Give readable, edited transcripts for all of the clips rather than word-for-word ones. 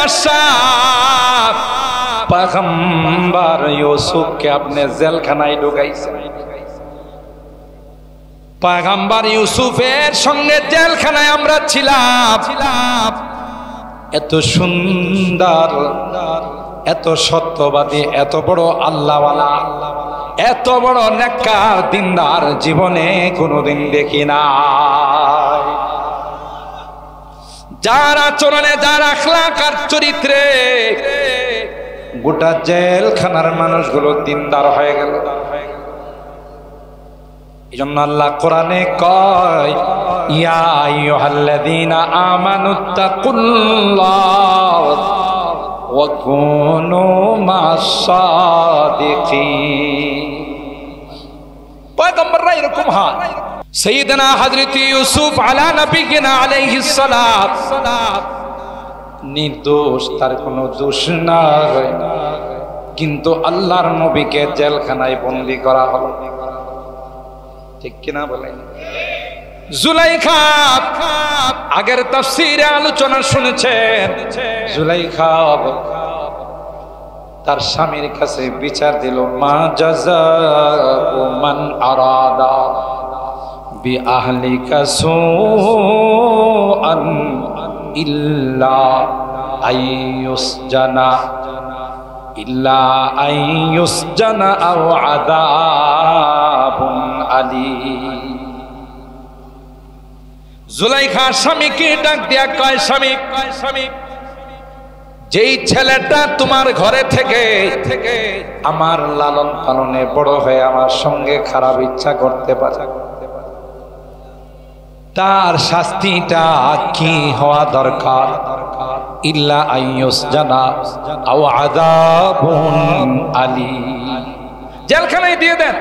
বাদশাহ পয়গম্বর ইউসুফকে আপনি জেলখানায় ঢুকাইছেন। পয়গম্বর ইউসুফের সঙ্গে জেলখানায় আমরা ছিলাম। এত সুন্দর, এত সত্যবাদী, এত বড় আল্লাহওয়ালা, এত বড় নেককার দিনদার জীবনে কোনোদিন দেখি নাই। যার আচরণে, যার আখলাক আর চরিত্রে গোটা জেলখানার মানুষগুলো দিনদার হয়ে গেল। এই জন্য আল্লাহ কোরআনে কয়, ইয়া আইয়ুহাল্লাযীনা আমানুত্তাকুল্লাহ ওয়া কুনু মাস-সাদিকিন। পয়গম্বররা এরকম হয়। সাইয়্যিদানা হযরত ইউসুফ আলা নবিয়িনা আলাইহিস সালাত নির্দোষ, তার কোনো দোষ নাই, কিন্তু আল্লাহর নবীকে জেলখানায় বন্দী করা হলো। ঠিক কিনা বলেন? জুলাইখা, আগের তাফসীরে আলোচনা শুনেছেন, জুলাইখা তার স্বামীর কাছে বিচার দিল, মা জাযাউ মান আরাদা বিআহলিকা সুআন ইল্লা আইয়ুসজানা আও আযাবুন আলীম। জুলাইখা স্বামীকে ডাক দিয়া কয়, স্বামী, যেই ছেলেটা তোমার ঘরে থেকে আমার লালন পালনে বড় হয়ে আমার সঙ্গে খারাপ ইচ্ছা করতে পারে, তার শাস্তিটা কি হওয়া দরকার? ইল্লা আইয়ুসজানা আও আযাবুন আলীম। জেলখানায় দিয়ে দেন,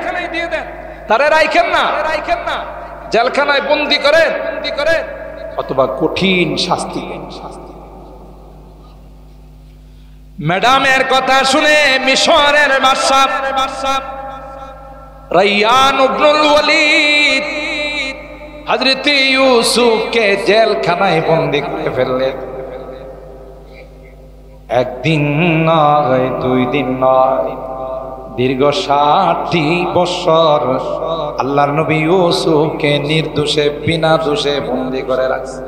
তারে রাখেন না, জেলখানায় বন্দী করেন, অথবা কঠিন শাস্তি দেন। ম্যাডামের কথা শুনে মিশরের বাদশা রায়্যান ইবনুল ওয়ালিদ হযরত ইউসুফকে জেলখানায় বন্দী করে ফেললেন। একদিন নয়, 2 দিন নয়, দীর্ঘ 60 বছর আল্লাহর নবী ইউসুফকে নির্দোষে, বিনা দোষে বন্দী করে রাখছে।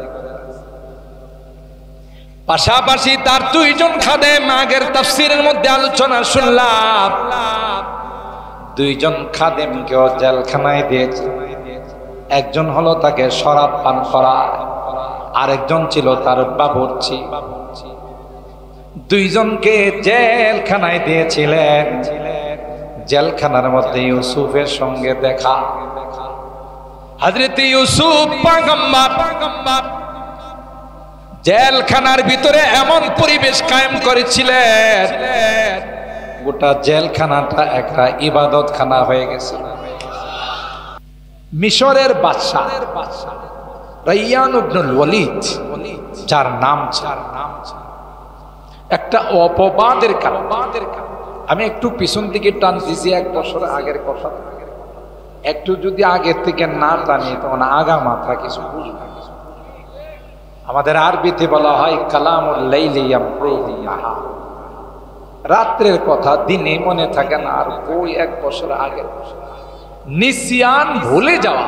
পাশাপাশি তার 2 জন খাদেম, আগের তাফসীরের মধ্যে আলোচনা শুনলাম, 2 জন খাদেমকেও জেলখানায় দিয়েছে। একজন হলো তাকে শরাব পান করা, আরেকজন ছিল তার বাবুর্চি। 2 জনকে জেলখানায় দিয়েছিলেন। জেলখানার মধ্যে ইউসুফের সঙ্গে দেখা। হযরত ইউসুফ পয়গম্বর জেলখানার ভিতরে এমন পরিবেশ কায়েম করেছিলেন, গোটা জেলখানাটা একটা ইবাদতখানা হয়ে গেছে। মিশরের বাদশা রায়্যান ইবনুল ওয়ালিদ, যার নাম একটা অপবাদের কারণে, আমি একটু পিছন দিকে টান দিছি, 1 বছর আগের কথা, একটু যদি আগের থেকে না টানি তখন আগা মাথা কিছু বুঝবে। আমাদের আরবিতে বলা হয় কালামুল লাইলি ইয়ামরুহু নাহার, রাত্রের কথা দিনে মনে থাকে না, আর ওই 1 বছর আগের নিসিয়ান, ভুলে যাওয়া,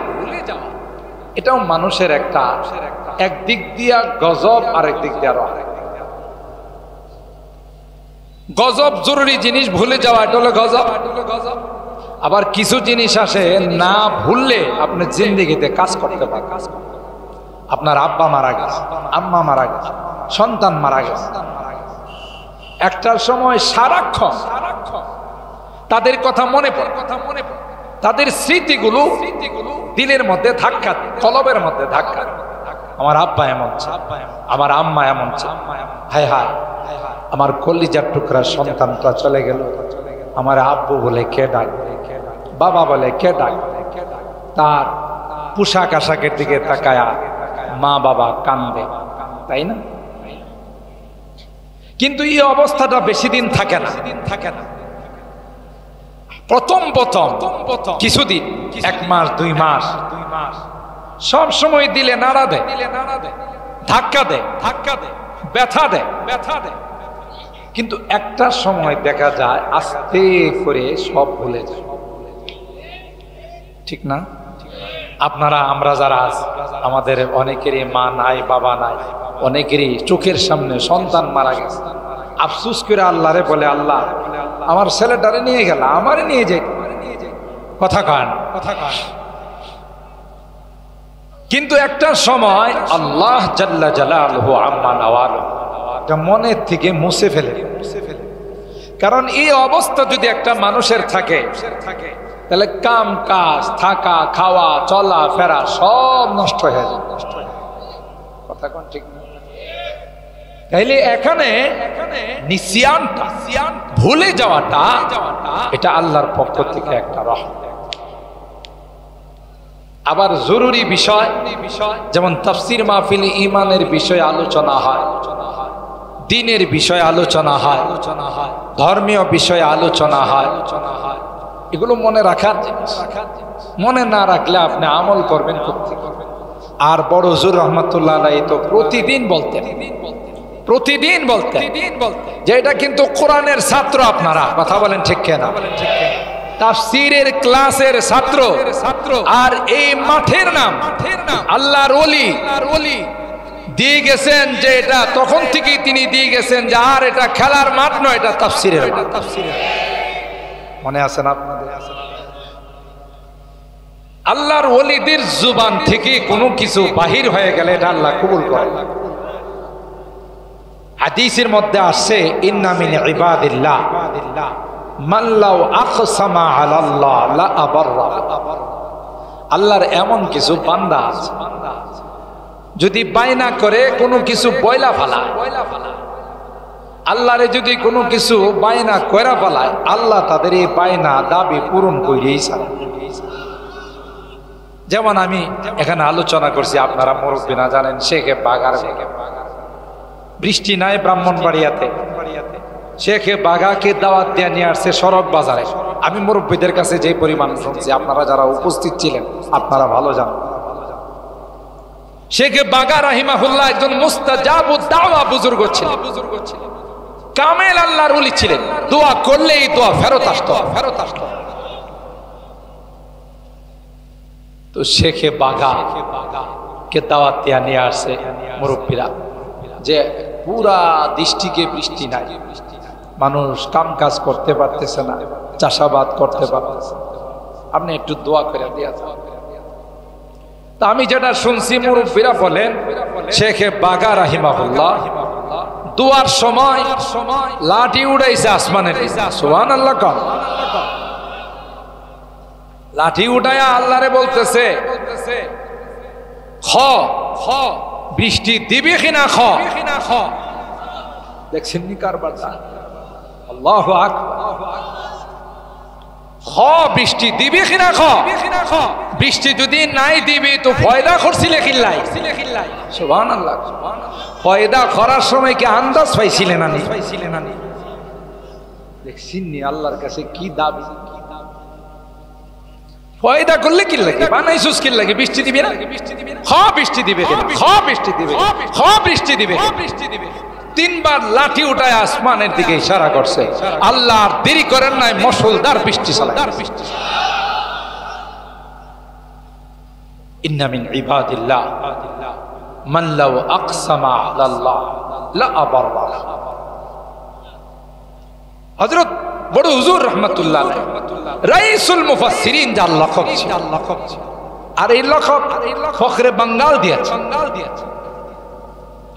এটাও মানুষের একটা, একদিক দিয়া গজব, আরেক দিক দিয়া রহমত। গজব জরুরি জিনিস, ভুলে যাওয়া এটা হলো গজব। আবার কিছু জিনিস আসে না ভুললে আপনি জিন্দেগিতে কাজ করতে পারেন। আপনার আব্বা মারা গেছে, আম্মা মারা গেছে, সন্তান মারা গেছে, একটার সময় সারাক্ষণ তাদের কথা মনে পড়ে, তাদের স্মৃতিগুলো দিলের মধ্যে ধাক্কা, কলবের মধ্যে ধাক্কা। আমার আব্বা এমন, আমার আম্মা এমন, হায় হায় আমার কলিজার টুকরা সন্তানটা চলে গেল, আমার আব্বু বলে কে ডাকবে, বাবা বলে কে ডাকবে, তার পোশাক আশাকের দিকে তাকায়া মা বাবা কান্দে, তাই না? কিন্তু এই অবস্থাটা বেশি দিন থাকে না। প্রথম কিছুদিন, 1 মাস 2 মাস, সব সময় দিলে নাড়া দেয়, ধাক্কা দেয়, ব্যথা দেয়। কিন্তু একটা সময় দেখা যায় আস্তে করে সব ভুলে যায়, ঠিক না? আপনারা আমরা যারা আছি, আমাদের অনেকেরই মা নাই, বাবা নাই, অনেকেরই চোখের সামনে সন্তান মারা গেছে। আফসোস করে আল্লাহরে বলে, আল্লাহ আমার ছেলেটারে নিয়ে গেল, আমারে নিয়ে যাই, কথা কান। কিন্তু একটা সময় আল্লাহ জাল্লা জালালহু আম্মা নাওয়ালহু এটা মনের থেকে মুছে ফেলে। কারণ এই অবস্থা যদি একটা মানুষের থাকে, তাহলে কাম কাজ, থাকা খাওয়া, চলা ফেরা সব নষ্ট হয়ে যায়। কথা কোন ঠিক না? তাইলে এখানে নিসিয়ানটা, ভুলে যাওয়াটা, এটা আল্লাহর পক্ষ থেকে একটা রহমত। আবার জরুরি বিষয়, যেমন তাফসীর মাহফিল ইমানের বিষয়ে আলোচনা হয়, দ্বীনের বিষয়ে আলোচনা হয়, ধর্মীয় বিষয়ে আলোচনা হয়, এগুলো মনে রাখার জিনিস। মনে না রাখলে আপনি আমল করবেন কোত্থেকে? আর বড় হুজুর রহমাতুল্লাহ আলাইহি তো প্রতিদিন বলতেন যে এটা কিন্তু কোরআনের ছাত্র, আপনারা কথা বলেন ঠিক কিনা? তাফসীরের ক্লাসের ছাত্র, আর এই মাঠের নাম আল্লাহর ওলি দিয়ে গেছেন, যে এটা তখন থেকেই তিনি দিয়ে গেছেন যে আর এটা খেলার মাঠ নয়, এটা তাফসীরের মাঠ। মনে আছে না আপনাদের? আল্লাহর ওলিদের জুবান থেকে কোনো কিছু বাহির হয়ে গেলে এটা আল্লাহ কবুল করে। হাদিসের মধ্যে আসছে, ইন্না মিন ইবাদিল্লাহ মান লাউ আকসামা আলাল্লাহ লা আবাররা। আল্লাহর এমন কিছু বান্দা আছে, যদি বায়না করে কোনো কিছু বয়লা ফেলায়, আল্লাহরে যদি কোনো কিছু বায়না কইরা ফেলায়, আল্লাহ তাদের এই বায়না দাবি পূরণ করেই ছাড়ে। যেমন আমি এখানে আলোচনা করছি, আপনারা মুরব্বীরা জানেন, শেখে বাগার বৃষ্টি নাই ব্রাহ্মণবাড়িয়াতে, শেখে বাগাকে দাওয়াত দিয়ে নিয়ে আসছে সড়ক বাজারে। আমি মুরব্বীদের কাছে যে পরিমাণ শুনছি, আপনারা যারা উপস্থিত ছিলেন আপনারা ভালো জানেন। শেখে বাগা রাহিমাহুল্লাহ একজন মুস্তাজাবুদ দাওয়া বুজুর্গ ছিলেন, কামেল আল্লাহর ওলি ছিলেন। দোয়া করলেই দোয়া ফেরত আসতো। তো শেখে বাগা কে দাওয়াত দিয়ে নিয়ে আসছে মুরব্বীরা, যে পুরা দৃষ্টিকে বৃষ্টি নাই, মানুষ কাম কাজ করতে পারতেছে না, চাষাবাদ করতে পারতেছে, আপনি একটু দোয়া করে দিয়া যান। তা আমি যেটা শুনছি, মুরব্বীরা বলেন শেখে বাগা রাহিমাহুল্লাহ দোয়ার সময় লাঠি উড়াইছে আসমানের, সুবহানাল্লাহ। লাঠি উঠায়া আল্লাহরে বলতেছে, খ বৃষ্টি দিবি কিনা খ। দেখছেন নি কারবারটা? আল্লাহু আকবার। খ বৃষ্টি দিবি কিনা খ। বৃষ্টি যদি নাই দিবি তো ফয়দা করছিলে কিল্লাই, সুবহানাল্লাহ। ফয়দা করার সময় কি আন্দাজ পাইছিলেন না? দেখছেন নি আল্লাহর কাছে কি দাবি? ফয়দা করলে কি লাগে, বানাইছুস কি লাগে? বৃষ্টি দিবে না? খ বৃষ্টি দিবে, খ বৃষ্টি দিবে, খ বৃষ্টি দিবে। তিনবার লাঠি উঠায় আসমানের দিকে ইশারা করছে। আল্লাহ আর দেরি করেন নাই, মুষলধার বৃষ্টি চালায়। ইন্না মিন ইবাদিল্লাহ মান লাউ আকসামা আলাল্লাহ লা আবাররা। হযরত বড় হুজুর রাহমাতুল্লাহ আলাইহি রাইসুল মুফাসসিরিন যার লকব ছিল, আর এই লকব ফখরে বাঙ্গাল দিয়েছে।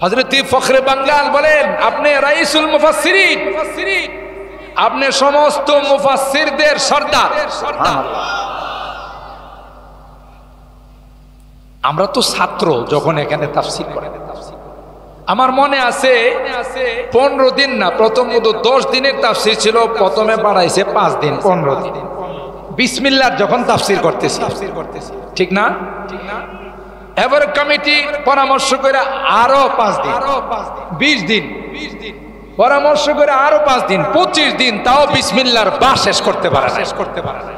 হযরত ফখরে বাঙ্গাল বলেন, আপনি রাইসুল মুফাসসিরিন, আপনি সমস্ত মুফাসসিরদের সর্দার। আমরা তো ছাত্র, যখন এখানে তাফসীর করেন, আমার মনে আছে 15 দিন না, প্রথম 10 দিনের তাফসীর ছিল, প্রথমে বাড়াইছে 5 দিন, 15 দিন। বিসমিল্লাহ যখন তাফসীর করতেছি, ঠিক না? এবার কমিটি পরামর্শ করে আরো 5 দিন, 20 দিন পরামর্শ করে আরো 5 দিন, 25 দিন, তাও বিসমিল্লাহর বা শেষ করতে পারে না।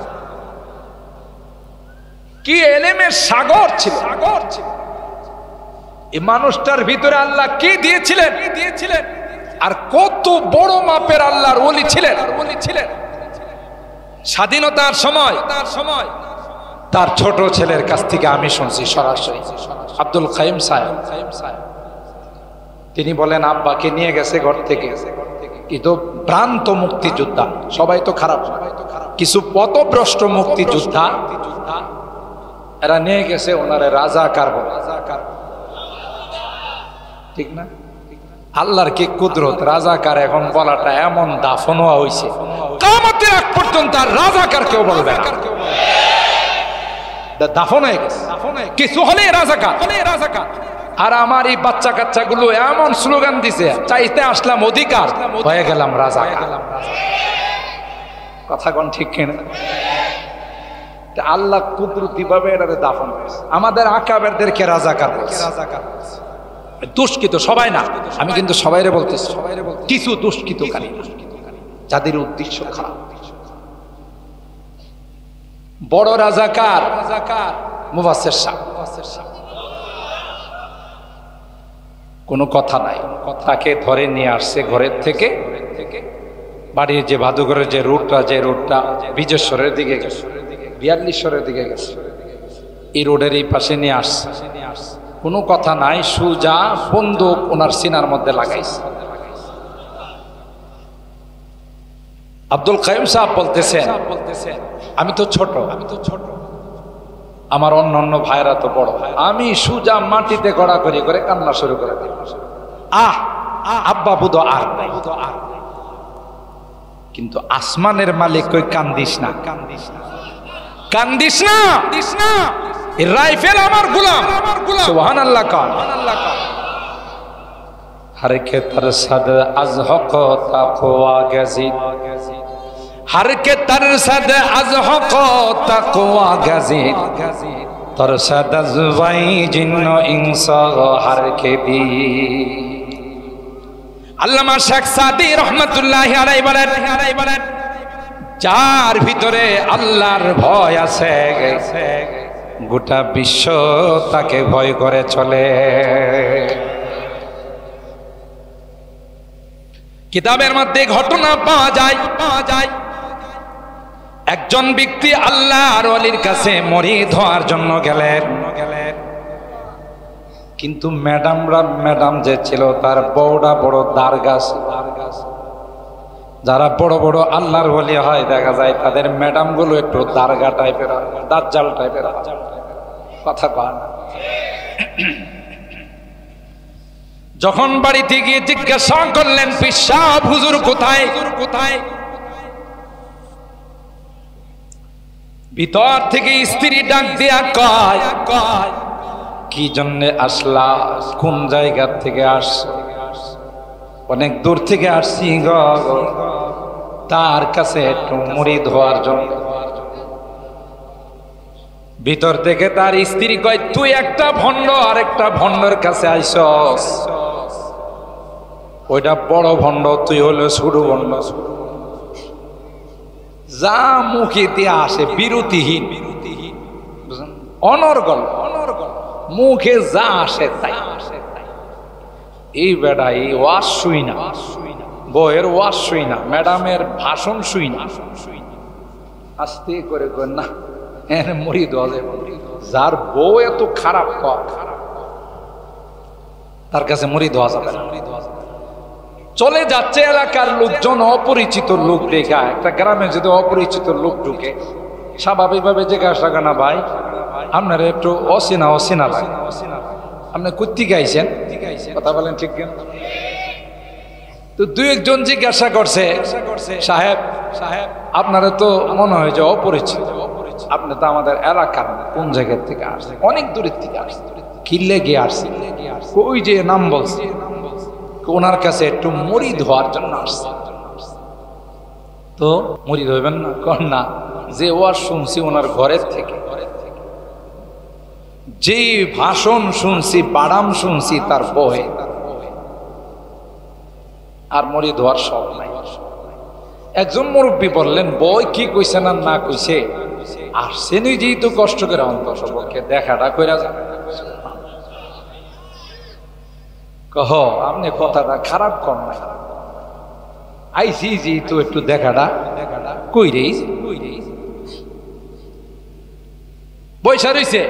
কি এলেমের সাগর ছিল। এই মানুষটার ভিতরে আল্লাহ কি দিয়েছিলেন, আর কত বড় মাপের আল্লাহর ওলি ছিলেন। স্বাধীনতার সময় তার ছোট ছেলের কাছ থেকে আমি শুনছি সরাসরি, আব্দুল কাইম সাহেব, তিনি বলেন আব্বাকে নিয়ে গেছে ঘর থেকে, কিন্তু ভ্রান্ত মুক্তিযোদ্ধা, সবাই তো খারাপ, কিছু পথভ্রষ্ট মুক্তিযোদ্ধা এরা নিয়ে গেছে ওনারে রাজাকার বলে, ঠিক না? আল্লাহর কি কুদরত, রাজাকার এখন বলাটা এমন দাফন হওয়া হয়েছে, কিয়ামতের আগ পর্যন্ত আর রাজাকার কেউ বলবে না, দাফন হয়ে গেছে, কিছু হলে রাজাকার। আর আমার এই বাচ্চা কাচ্চা গুলো এমন স্লোগান দিছে, চাইতে আসলাম অধিকার, হয়ে গেলাম রাজাকার। কথা কোন ঠিক কিনা? আল্লাহ কুদরতি ভাবে এটারে দাফন করেছে। আমাদের আকাবেরদেরকে রাজাকার বলছে, দুষ্কৃত সবাই না, আমি কিন্তু সবাইরে বলতেছি, কিছু দুষ্কৃতকারী যাদের উদ্দেশ্য খারাপ। বড় রাজাকার মুফাসসির সাহেব, কোনো কথা নাই, তাকে ধরে নিয়ে আসছে ঘরের থেকে, বাড়ির যে ভাদুঘরের যে রুটটা বিজেশ্বরের দিকে গেছে, বিয়াল্লিশ্বরের দিকে গেছে, এই রোডের এই পাশে নিয়ে আসছে, কোনো কথা নাই, সুজা বন্দুক ওনার সিনার মধ্যে লাগাইছে। আব্দুল কাইম সাহেব বলতেছেন আমি তো ছোট, আমার অন্য ভাইরা তো বড়, আমি সুজা মাটিতে গড়াগড়ি করে কান্না শুরু করে দিই, আব্বা বুধ আর নাই। কিন্তু আসমানের মালিক কই কান্দিস না, রাইফেল আমার গোলাম, সুবহানাল্লাহ কান। हर के तरसद अज हक तकवा गजीद, हर के तरसद अज हक तकवा गजीद, तरसद अज वही जिन्नो इंसा हर के दी। আল্লামা শেখ সাদি রহমাতুল্লাহি আলাইহি বলেন, যার ভিতরে আল্লাহর ভয় আছে গোটা বিশ্ব তাকে ভয় করে চলে। কিতাবের মধ্যে ঘটনা পাওয়া যায়, একজন ব্যক্তি আল্লাহর ওলির কাছে মুরিদ হওয়ার জন্য গেলেন, কিন্তু ম্যাডাম যে ছিল তার বউটা বড় দারগাছ। যারা বড় বড় আল্লাহর ওলি হয় দেখা যায় তাদের ম্যাডাম গুলো একটু দারগা টাইপের, দাজ্জাল টাইপের, কথা কয় না। যখন বাড়িতে গিয়ে জিজ্ঞাসা করলেন পীর সাহেব হুজুর কোথায়, ভিতর থেকে স্ত্রী ডাক দিয়া কয়, কি জন্য আসলা, কোন জায়গা থেকে আসছো? অনেক দূর থেকে আসছি গো, তার কাছে একটু মুরিদ হওয়ার জন্য। ভিতর থেকে তার স্ত্রী কয়, তুই একটা ভণ্ড আর একটা ভণ্ডর কাছে আইসস, ওইটা বড় ভণ্ড, তুই হলো ছোট ভণ্ড। যা মুখে দিয়ে আসে বিরতিহীন, অনর্গল, মুখে যা আসে তাই। এই বেড়া এই ওয়াজ শুই না, বউয়ের ওয়াজ শুই না, ম্যাডামের ভাষণ শুই না, আস্তে করে না মুরিদ হওয়া, যার বউ এত খারাপ তার কাছে মুরিদ হওয়া যাবে না। চলে যাচ্ছে এলাকার লোকজন, অপরিচিত লোক রেখা, একটা গ্রামে যদি অপরিচিত লোক ঢুকে স্বাভাবিকভাবে জিজ্ঞাসা করে, না ভাই আপনার একটু অচেনা লাগে, আপনি কোথেকে গাইছেন, কথা বলেন ঠিক কেন? তো দুই একজন জিজ্ঞাসা করছে, সাহেব আপনারা তো মনে হয় যে অপরিচিত, আপনি তো আমাদের এলাকার, কোন জায়গা থেকে আসছেন? অনেক দূরের থেকে আসছেন, কিল্লে গিয়ে আসছেন, ওই যে নাম বলছে, ওনার কাছে একটু মুরিদ হওয়ার জন্য আসছে। তো মুরিদ হইবেন না? কর না, যে ওয়াজ শুনছি ওনার ঘরের থেকে, যে ভাষণ শুনছি, বাড়াম শুনছি তার বহে, আর মুরিদ হওয়ার সব নাই। একজন মুরব্বী বললেন, বই কি কইছেন আর না কইছে, আসছে নিজেই তো কষ্ট করে অন্তপক্ষে দেখাটা কইরা যাবে। কহ আপনি কথাটা খারাপ কর না, আইসি জি তো একটু দেখাটা কই রেইস বৈশা রইছে।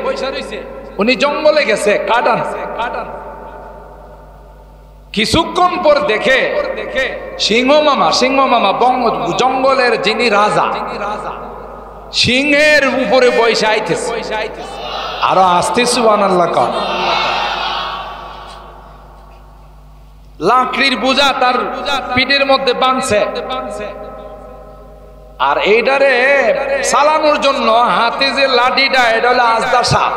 উনি জঙ্গলে গেছে কাটান, কিছুক্ষণ পর দেখে সিংহ মামা জঙ্গলের যিনি রাজা, সিংহের উপরে বৈশা আইতেছে। আরো আসতে সুবহানাল্লাহ কর। লাকড়ির বোঝা তার পিঠের মধ্যে বাঁধছে, আর এইটারে চালানোর জন্য হাতে যে লাঠিটা এটা হলো আজদা সাপ।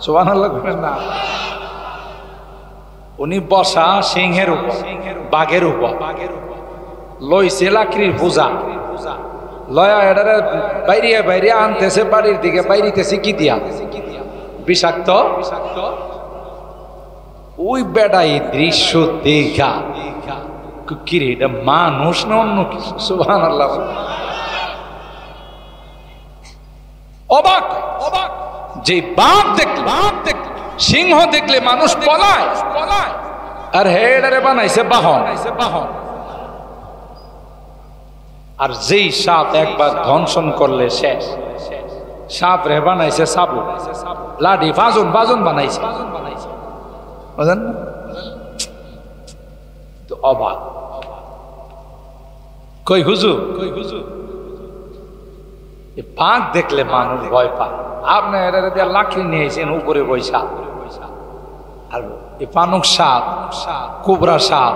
সুবহানাল্লাহ বলেন না। উনি বসা সিংহের উপর, বাঘের উপর, লইছে লাকড়ির বোঝা, লয়া এটারে বাইরে আনতেছে বাড়ির দিকে, বাইরিতেছে কি দিয়া? বিষাক্ত। ওই বেটা এই দৃশ্য দেখা কিরে এটা মানুষ না অন্য কিছু? সুবহানাল্লাহ। অবাক যে বাঘ দেখলে, সিংহ দেখলে মানুষ পলায়, আর হেডারে বানাইছে বাহন। আর যেই সাপ একবার ধ্বংসন করলে শেষ, সাপ রে বানাইছে সাবু, লাঠি বাজন বানাইছে। বুঝলেন তো? অবাক। কই হুজুর বাঘ দেখলে মানুষ ভয় পায়, আপনি এটা দিয়ে লাকড়ি নিয়েছেন উপরে বৈশা। আর এই পানুক সাপ, কোবরা সাপ,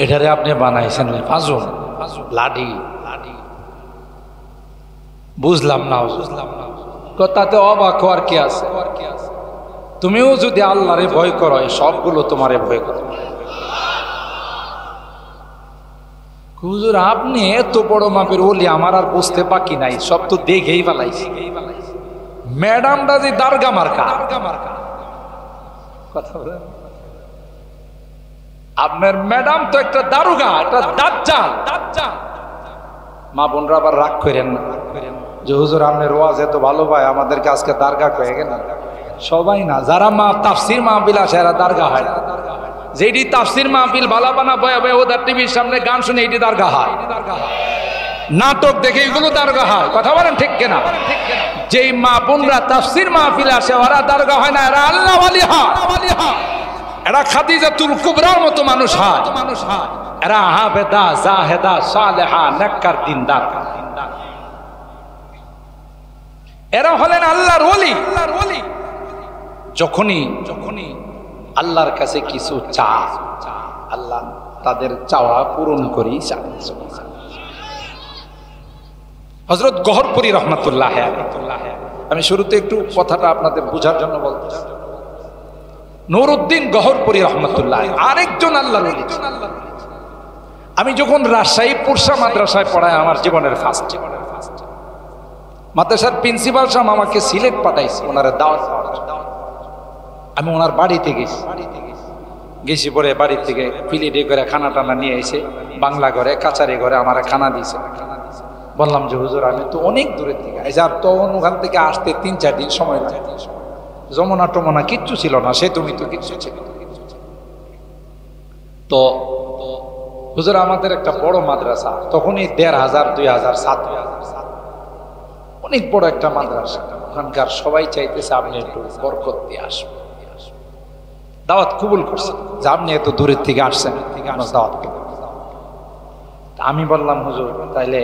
এটারে আপনি বানাইছেন ফাজুন, লাঠি। বুঝলাম না তাতে অবাক হওয়ার কি আছে? তুমিও যদি আল্লাহরে ভয় করো, সবগুলো তোমারে ভয় করো। হুজুর আপনি এত বড় মাপের ওলি, আমার আর বুঝতে বাকি নাই, সব তো দেখেই পালাইছি। ম্যাডামটা যে দারগা মার্কা কথা বলেন, আপনার ম্যাডাম তো একটা দারুগা, একটা দাজ্জাল। মা বোনরা আবার রাগ করেন না যে হুজুর আপনার ওয়াজ এত ভালো পায়, আমাদেরকে আজকে দারগা কয়ে গেল। সবাই না, যারা তাফসির মাহফিল আসে এরা দারগা হয় না। যেটি তাফসির মাহফিল বালাবানা বয়ে ওদের টিভির সামনে গান শুনে এটি দারগা হয়, নাটক দেখে এগুলো দারগা হয়। কথা বলেন ঠিক কিনা? যেই মা বোনরা তাফসির মাহফিল আসে ওরা দারগা হয় না, এরা আল্লাহ ওয়ালি হয়, এরা খাদিজাতুল কুবরার মতো মানুষ হয়, এরা হাবেদা জাহেদা সালেহা নেককার দিনদার, এরা হলেন আল্লাহর ওলি। যখনই আল্লাহর কাছে কিছু চা, আল্লাহ তাদের চাওয়া পূরণ করি। হযরত গহরপুরী রহমাতুল্লাহ, আমি শুরুতে একটু কথাটা আপনাদের বোঝার জন্য বলতেছি। নুরউদ্দিন গহরপুরী রহমাতুল্লাহ আরেকজন আল্লাহর ওলি। আমি যখন রাজশাহী পুরসা মাদ্রাসায় পড়াই, আমার জীবনের ফার্স্ট মাদ্রাসার প্রিন্সিপাল সাহেব আমাকে সিলেট পাঠাইছে ওনারা দাওয়াত। আমি ওনার বাড়িতে গেছি পরে বাড়ি থেকে প্লেটে করে খানা টানা নিয়ে এসে বাংলা ঘরে কাচারি ঘরে আমার খানা দিয়েছে। বললাম যে হুজুর আমি তো অনেক দূরের থেকে আর তখন ওখান থেকে আসতে 3-4 দিন সময় লাগে, যমুনা টমনা কিচ্ছু ছিল না, সে তুমি তো কিচ্ছু ছিল। তো হুজুর আমাদের একটা বড় মাদ্রাসা, তখনই 1500-2000 ছাত্র, অনেক বড় একটা মাদ্রাসা। ওখানকার সবাই চাইতেছে আপনি একটু বরকত দিয়ে আসবেন। দাওয়াত কবুল করছেন যে আপনি এত দূরের থেকে আসছেন, দাওয়াত। আমি বললাম হুজুর তাইলে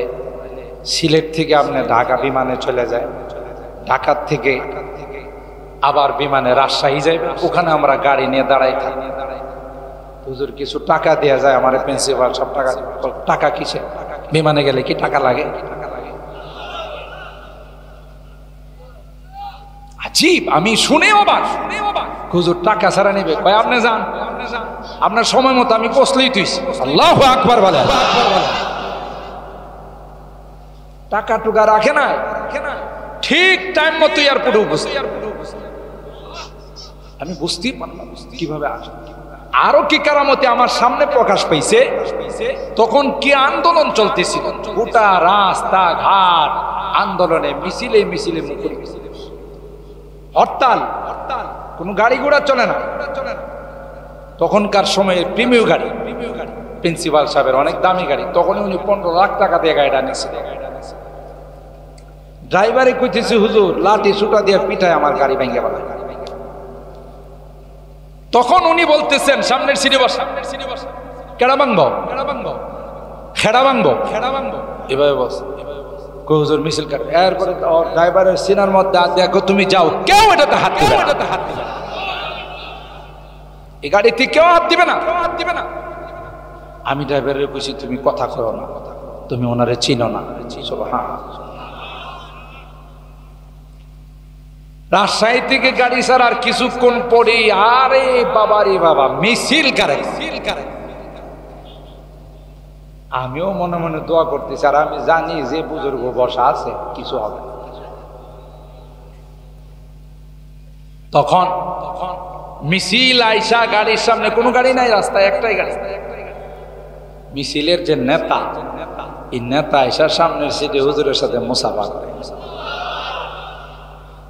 সিলেট থেকে আপনি ঢাকা বিমানে চলে যায়, ঢাকার থেকে আবার বিমানে রাজশাহী যাইবে, ওখানে আমরা গাড়ি নিয়ে দাঁড়াই থাকি। হুজুর কিছু টাকা দেওয়া যায়? আমার প্রিন্সিপাল সব টাকা কিসে? বিমানে গেলে কি টাকা লাগে? আজীব, আমি শুনে অবাক। হুজুর টাকা ছাড়া নেবে? কয় আপনি যান, আপনার সময় মতো আমি পৌঁছলেই তুইছি। আল্লাহু আকবার বলে। টাকা টুকা রাখে না, ঠিক টাইম মতো এয়ারপোর্টে উপস্থিত। আমি বুঝতেই পারলাম কিভাবে আসে। আরো কি কারামতি আমার সামনে প্রকাশ পাইছে, তখন কি আন্দোলন চলতেছিল, গোটা রাস্তা ঘাট আন্দোলনে মিছিলে মুখরিত, হরতাল, কোনো গাড়ি ঘোড়া চলে না। তখনকার সময়ে প্রিমিয় গাড়ি, প্রিন্সিপাল সাহেবের অনেক দামি গাড়ি, তখনই উনি 15 লাখ টাকা দিয়ে গাড়িটা নিয়েছিলেন। ড্রাইভারে কইতেছে, হুজুর লাঠি সুটা দিয়ে পিঠায় আমার গাড়ি ভেঙে ফেলা। তখন উনি বলতেছেন, সামনের সিটে বসা, কেডা ভাঙবো, খেড়া ভাঙবো, এভাবে বস। হুজুর মিছিল কাটে। এরপরে ড্রাইভারের সিনার মধ্যে দেখো, তুমি যাও, কেউ এটাতে হাত দিবে না, এই গাড়িতে কেউ হাত দিবে না। আমি ড্রাইভারের কইছি, তুমি কথা কও না, তুমি ওনারে চিনো না। হ্যাঁ, রাজশাহী থেকে গাড়ি ছাড়ার কিছুক্ষণ পরে, আরে বাবা রে বাবা, মিছিল কারে। আমিও মনে মনে দোয়া করতেছি, আর আমি জানি যে বুজুর্গ বসা আছে, কিছু হবে না। তখন মিছিল আইসা, গাড়ির সামনে কোনো গাড়ি নাই, রাস্তায় একটাই গাড়ি। মিছিলের যে নেতা, এই নেতা আইসার সামনের সিটে হুজুরের সাথে মুসাফা করে।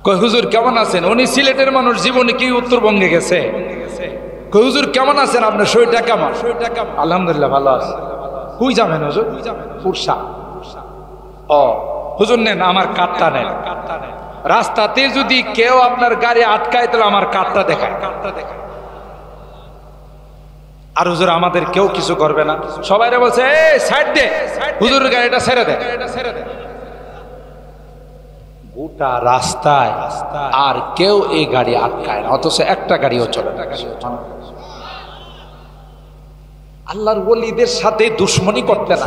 কই হুজুর কেমন আছেন? উনি সিলেটের মানুষ, জীবনে কি উত্তরবঙ্গে গেছে। কই হুজুর কেমন আছেন, আপনার শরীরটা কেমন? আলহামদুলিল্লাহ ভালো আছে। কই যাবেন হুজুর? পুরসা। ও হুজুর নেন, আমার কার্ডটা নেন। রাস্তাতে যদি কেউ আপনার গাড়ি আটকায়, তাহলে আমার কার্ডটা দেখায়। আর হুজুর আমাদের কেউ কিছু করবে না। সবাই বলছে, এই সাইড দে, হুজুরের গাড়িটা ছেড়ে দে। গোটা রাস্তায় আর কেউ এই গাড়ি আটকায় না, অথচ একটা গাড়িও চলে না। আল্লাহর ওলিদের সাথে দুশ্মনী করতে না।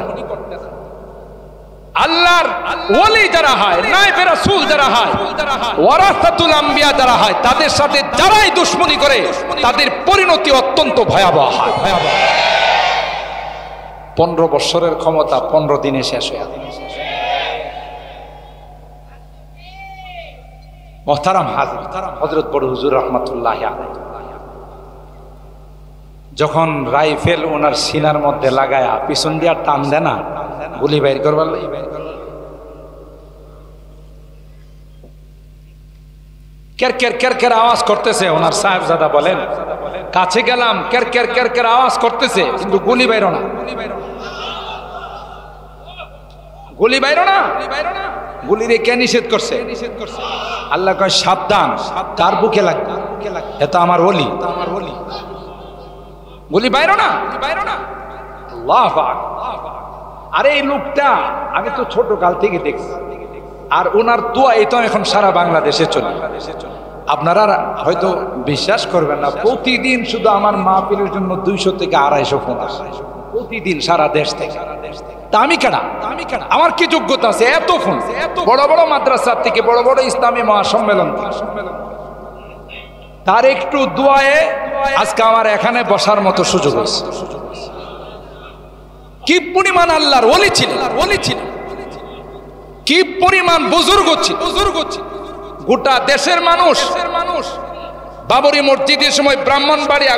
আল্লাহর ওলি যারা হয়, নায়েবে রাসূল যারা হয়, ওয়ারাসাতুল আম্বিয়া যারা হয়, তাদের সাথে যারাই দুশ্মনী করে, তাদের পরিণতি অত্যন্ত ভয়াবহ হয়। 15 বছরের ক্ষমতা 15 দিনে শেষ হয়ে যায়। মোহতারাম হাজির, হযরত বড় হুজুর রাহমাতুল্লাহি আলাইহি যখন রাইফেল ওনার সিনার মধ্যে লাগায়া পিছন দিয়া টান দেয় না, গুলি বাইর করবার কের কের কের কের আওয়াজ করতেছে। ওনার সাহেবজাদা বলেন, কাছে গেলাম, কের কের কের কের আওয়াজ করতেছে, কিন্তু গুলি বাইর না, গুলি বাইর না। গুলিরে কে নিষেধ করছে? আল্লাহ কয় সাবধান, তার বুকে লাগবে, এটা আমার ওলি। গুলি বাইর না। আল্লাহু আকবার। আরে এই লোকটা আমি তো ছোট কাল থেকে দেখছি, আর ওনার দোয়া এই তো এখন সারা বাংলাদেশে চলে। আপনারা হয়তো বিশ্বাস করবেন না, প্রতিদিন শুধু আমার মাহফিলের জন্য 200 থেকে 250 ফোন আসে প্রতিদিন, সারা দেশ থেকে। তা আমি কেনা, আমার কি যোগ্যতা আছে এত ফোন? বড় বড় মাদ্রাসা থেকে, বড় বড় ইসলামী মহাসম্মেলন, তার একটু দোয়ায়ে আজকে আমার এখানে বসার মতো সুযোগ আছে। কি পরিমাণ আল্লাহর ওলি ছিলেন, কি পরিমাণ বুজুর্গ ছিল। গোটা দেশের মানুষ, বাবরি মসজিদের সময় ব্রাহ্মণবাড়িয়া,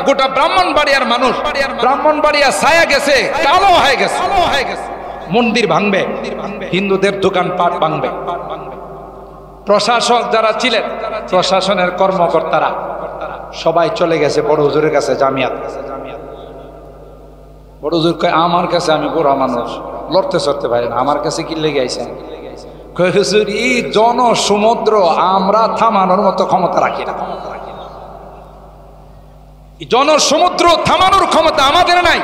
গোটা ব্রাহ্মণবাড়িয়ার মানুষ, ব্রাহ্মণবাড়িয়া ছায়া গেছে, কালো হয়ে গেছে। মন্দির ভাঙবে, হিন্দুদের দোকানপাট ভাঙবে। প্রশাসক যারা ছিলেন, প্রশাসনের কর্মকর্তারা সবাই চলে গেছে বড় হুজুরের কাছে, জামিয়াত। বড় হুজুর কয়, আমার কাছে আমি বুড়া মানুষ, লড়তে চড়তে পারি না, আমার কাছে কি লেগে আইছেন? কয় হুজুর, এই জনসমুদ্র আমরা থামানোর মতো ক্ষমতা রাখি না। জনসমুদ্র থামানোর ক্ষমতা আমাদের নাই।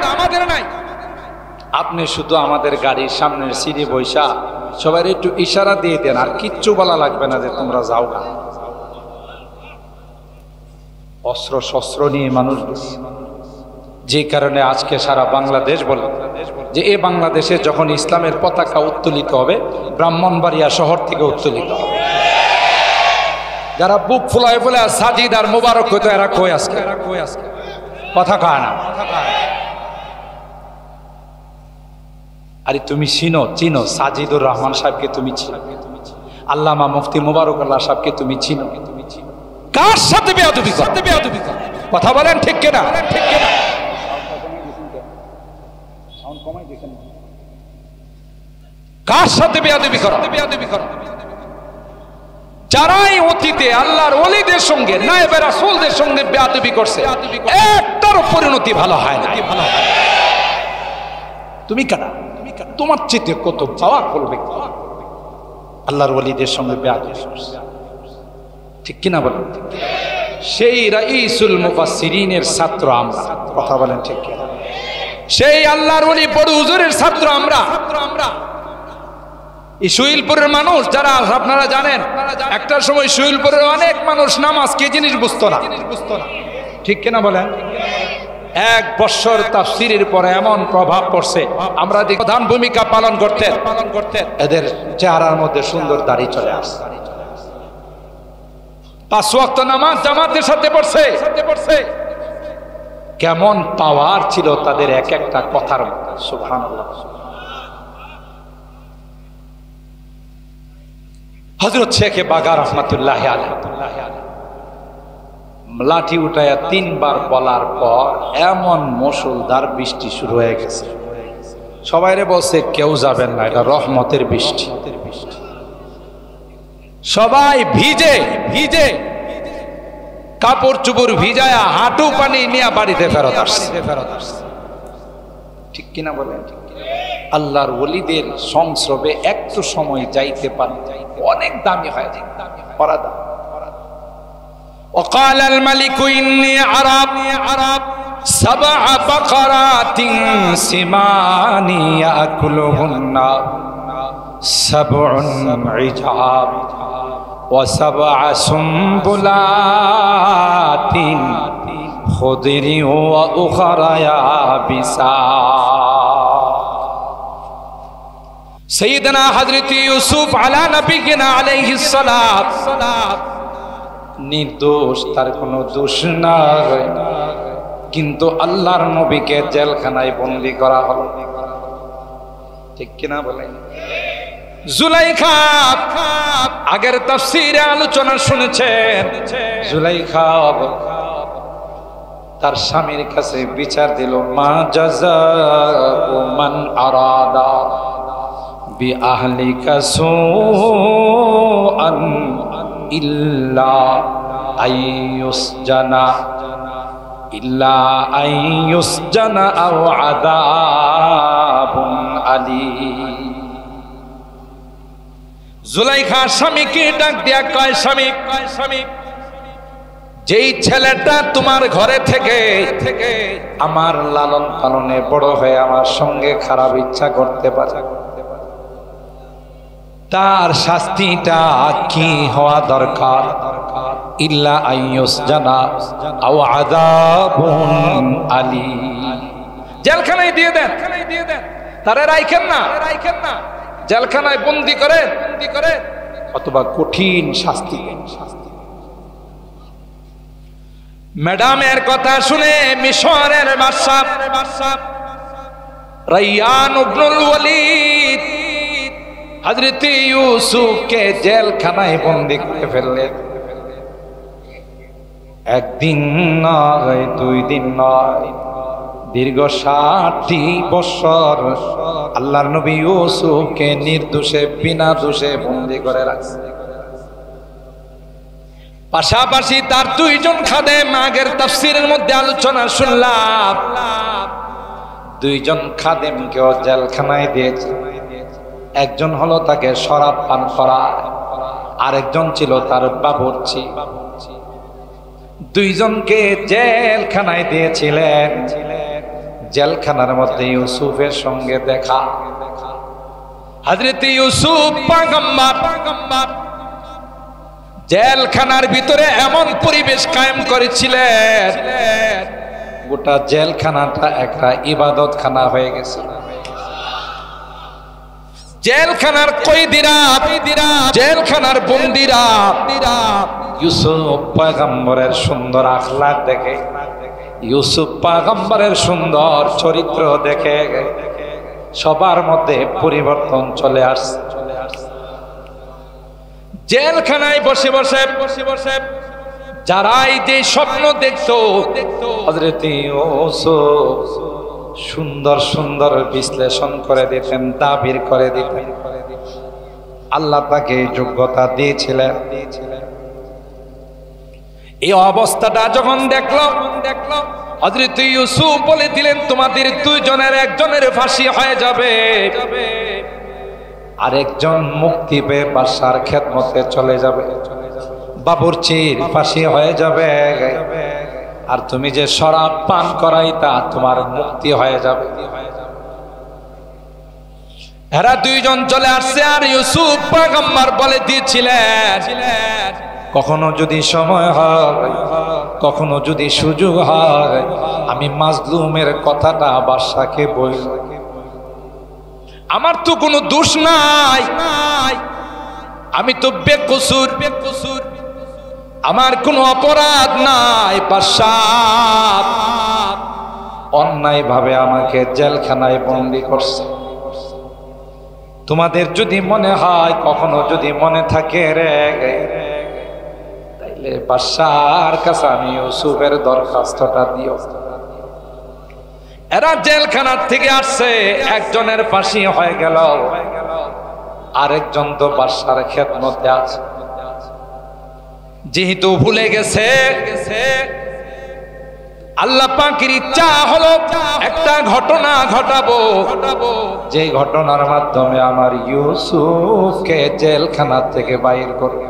আপনি শুধু আমাদের গাড়ির সামনের সিঁড়ি বৈশা সবাই একটু ইশারা দিয়ে দেন, আর কিচ্ছু বলা লাগবে না যে তোমরা যাও না। অস্ত্র শস্ত্র নিয়ে মানুষ, যে কারণে আজকে সারা বাংলাদেশ বলে যে এই বাংলাদেশে যখন ইসলামের পতাকা উত্তোলিত হবে, ব্রাহ্মণবাড়িয়া শহর থেকে উত্তোলিত হবে। যারা বুক ফুলায় বলে সাজিদ আর মোবারক হইতো, এরা কই আজকে? কথা কয় না। আরে তুমি চিনো সাজিদুর রহমান সাহেবকে, তুমি চিনো আল্লামা মুফতি মুবারকুল্লাহ সাহেবকে, তুমি চিনো। কার সাথে বেয়াদবি করে? কথা বলেন ঠিক কিনা? কার সাথে বেয়াদবি করো? যারাই অতীতে আল্লাহর ওলিদের সঙ্গে নায়েবে রাসূলদের সঙ্গে বেয়াদবি করছে, একটার পরিণতি ভালো হয় না। তুমি কাটা, তোমার চেয়ে কত পাওয়ারফুল ব্যক্তি আল্লাহর ওলিদের সঙ্গে বেয়াদবি করছে, ঠিক কিনা বলেন? সেই রাইসুল মুফাসসিরিনের ছাত্র আমরা, কথা বলেন ঠিক কিনা? সেই আল্লাহর ওলি বড় হুজুরের ছাত্র আমরা। এই সুইলপুরের মানুষ যারা আপনারা জানেন, একটা সময় সুইলপুরের অনেক মানুষ নামাজ কি জিনিস বুঝতো না, ঠিক কিনা বলেন? এক বছর তাফসীরের পরে এমন প্রভাব পড়ছে, আমরা প্রধান ভূমিকা পালন করতেন, এদের চেহারার মধ্যে সুন্দর দাড়ি চলে আসছে, 5 ওয়াক্ত নামাজ জামাতের সাথে পড়ছে। কেমন পাওয়ার ছিল তাদের এক একটা কথার মধ্যে, সুবহানাল্লাহ। হযরত শেখ বাগা রহমাতুল্লাহি আলাইহি লাঠি উঠায়া 3 বার বলার পর এমন মুষলধার বৃষ্টি শুরু হয়ে গেছে। সবাইরে বলছে কেউ যাবেন না, এটা রহমতের বৃষ্টি। সবাই ভিজে কাপড় চুপড় ভিজায়া হাঁটু পানি নিয়ে বাড়িতে ফেরত আসছে, ঠিক কিনা বলেন? আল্লাহর ওলিদের সংস্রবে একটু সময় যাইতে পারে অনেক দামি হয়, পরাদা। وقال الملك إني أرى 7 بقرات سمان يأكلهن 7 عجاب و7 سنبلات خضر وأخر يابسات। سيدنا حضرت ইউসুফ আলা নবিয়িনা আলাইহিস সালাত নির্দোষ, তার কোনো দোষ নাই, কিন্তু আল্লাহর নবীকে জেলখানায় বন্দী করা হলো, ঠিক কিনা বলেন? জুলাইখা, আগের তাফসীরে আলোচনা শুনেছেন, জুলাইখা তার স্বামীর কাছে বিচার দিল, মা জাযাউ মান আরাদা বিআহলিকা সুআন ইল্লা আইয়ুসজানা আও আযাবুন আলীম। জুলাইখা স্বামীকে ডাক দিয়া কয়, স্বামী, যেই ছেলেটা তোমার ঘরে থেকে আমার লালন পালনে বড় হয়ে আমার সঙ্গে খারাপ ইচ্ছা করতে পারে, তার শাস্তিটা কি হওয়া দরকার? ইল্লা আইয়ুসজানা আও আযাবুন আলীম। জেলখানায় দিয়ে দেন, তারে রাখেন না, জেলখানায় বন্দী করেন, অথবা কঠিন শাস্তি দেন। ম্যাডামের কথা শুনে মিশরের বাদশা রায়্যান ইবনুল ওয়ালিদ হযরত ইউসুফকে জেলখানায় বন্দী করে ফেললেন। একদিন নয়, 2 দিন নয়, দীর্ঘ 60 বছর আল্লাহর নবী ইউসুফকে নির্দোষে বিনা দোষে বন্দী করে রাখছে। পাশাপাশি তার 2 জন খাদেম, আগের তাফসীরের মধ্যে আলোচনা শুনলাম, 2 জন খাদেমকেও জেলখানায় দিয়েছে। একজন হলো তাকে শরাব পান করা, আরেকজন ছিল তার বাবুর্চি। 2 জনকে জেলখানায় দিয়েছিলেন। জেলখানার মধ্যে ইউসুফের সঙ্গে দেখা। হযরত ইউসুফ পয়গম্বর জেলখানার ভিতরে এমন পরিবেশ কায়েম করেছিলেন, গোটা জেলখানাটা একটা ইবাদতখানা হয়ে গেছে। জেলখানার কয়েদিরা, জেলখানার বন্দীরা ইউসুফ পয়গম্বরের সুন্দর আখলাক দেখে, ইউসুফ পয়গম্বরের সুন্দর চরিত্র দেখে সবার মধ্যে পরিবর্তন চলে আসছে। জেলখানায় বসে বসে যারাই যে স্বপ্ন দেখতো, হযরত ইউসুফ সুন্দর সুন্দর বিশ্লেষণ করে দিতেন, তাবির করে দিতেন। আল্লাহ তাকে যোগ্যতা দিয়েছিলেন। এই অবস্থাটা যখন দেখলো হযরত ইউসুফ বলে দিলেন, তোমাদের দুইজনের একজনের ফাঁসি হয়ে যাবে, আরেকজন মুক্তি পেয়ে বাদশার খেদমতে চলে যাবে, বাবুর্চির ফাঁসি হয়ে যাবে, আর তুমি যে শরাব পান করাইতা তোমার মুক্তি হয়ে যাবে। এরা দুইজন চলে আসছে, আর ইউসুফ পয়গম্বর বলে দিয়েছিলেন, কখনো যদি সময় হয়, কখনো যদি সুযোগ হয়, আমি মাজলুমের কথাটা বাদশাকে বলি, আমার তো কোনো দোষ নাই, আমি তো বেকসুর, আমার কোনো অপরাধ নাই, বাদশাহ অন্যায় ভাবে আমাকে জেলখানায় বন্দী করছে। তোমাদের যদি মনে হয়, কখনো যদি মনে থাকে রে, তাইলে বাদশার কাছে আমি ইউসুফের দরখাস্তটা দিও। এরা জেলখানার থেকে আসছে, একজনের ফাঁসি হয়ে গেল, আরেকজন তো বাদশার খেদমতে আছে। যেহেতু ভুলে গেছে, আল্লাহ পাকের ইচ্ছা হলো একটা ঘটনা ঘটাবো, যে ঘটনার মাধ্যমে আমার ইউসুফকে জেলখানা থেকে বাইর করবে।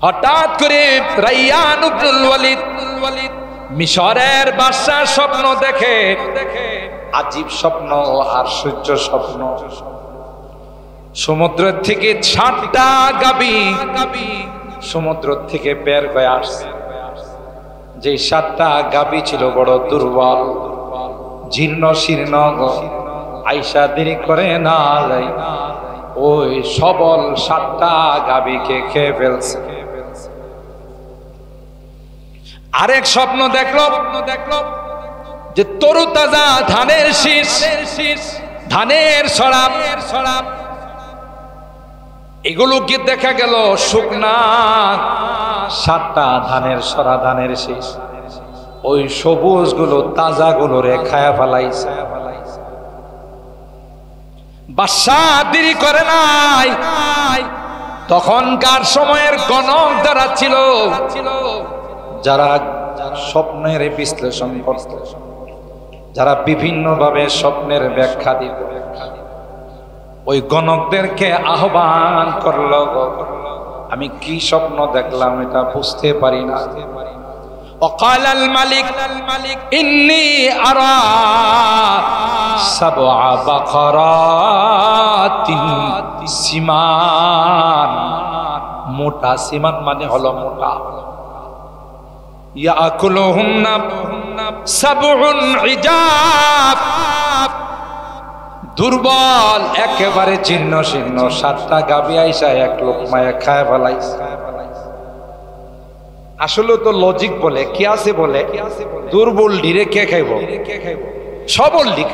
হঠাৎ করে রায়্যান ইবনুল ওয়ালিদ মিশরের বাদশার স্বপ্ন দেখে, আজীব স্বপ্ন, আশ্চর্য স্বপ্ন। সমুদ্রের থেকে ৬০টা গাবি সমুদ্র থেকে বের হয়ে আসছে। যে ৭টা গাবি ছিল বড় দুর্বল, জীর্ণ শীর্ণ, আইসা দেরি করে না যাই, ওই সবল ৭টা গাবিকে খেয়ে ফেলছে। আরেক স্বপ্ন দেখলো যে তরুতাজা ধানের শীষ, ধানের সরাব, এগুলোকে দেখা গেল শুকনা ৭টা ধানের সরা, ধানের শীষ, ওই সবুজ গুলো তাজা গুলো রে খায়া ফেলাইছে। বাদশাহ দেরি করে নাই, তখনকার সময়ের গণক যারা ছিল, যারা স্বপ্নের বিশ্লেষণ করত, যারা বিভিন্ন ভাবে স্বপ্নের ব্যাখ্যা দিত, ওই গণকদেরকে আহ্বান করলো, আমি কি স্বপ্ন দেখলাম এটা বুঝতে পারি না। وقال الملك إني أرى 7 بقرات সিমান, মোটা, সিমান মানে হলো মোটা, ইয়াকুলুহুন্না 7 ইজাব, দুর্বল একেবারে ছিন্ন শীর্ণ ৭টা গাবি আইসা এক লোকমায় খায় ফেলাইছে। আসলে তো লজিক বলে কি আছে, বলে দুর্বল ডিরে কে খাইব, সবল দিক,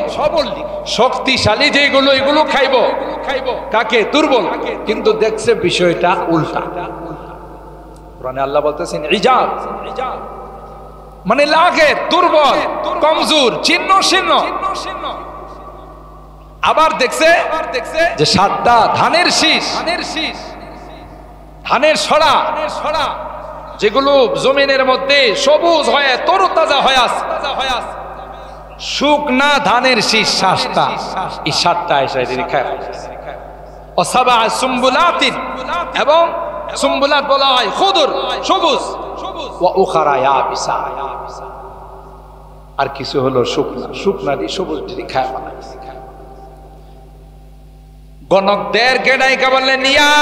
শক্তিশালী যেগুলো এগুলো খাইব, কাকে? দুর্বল। কিন্তু দেখছে বিষয়টা উল্টা। কোরআনে আল্লাহ বলতেছেন ইজাব, মানে লাগে দুর্বল, কমজোর, ছিন্ন শীর্ণ। আবার দেখছে যে ৭টা ধানের শীষ, ধানের সরা, যেগুলো জমিনের মধ্যে সবুজ হয়ে তরতাজা হয়ে আছে, শুকনা ধানের শীষ ৭টা, এই ৭টা এসে খায়। ও ৭ সুম্বুলাতিন, এবং সুম্বুলাত বলা হয় খুদুর, সবুজ, ওয়া উখারা ইয়াবিসা, আর কিছু হলো শুকনা, শুকনারি সবুজ ডিরি খায় বানাইছে। গণকদেরকে ডাইকা বললেন, ইয়া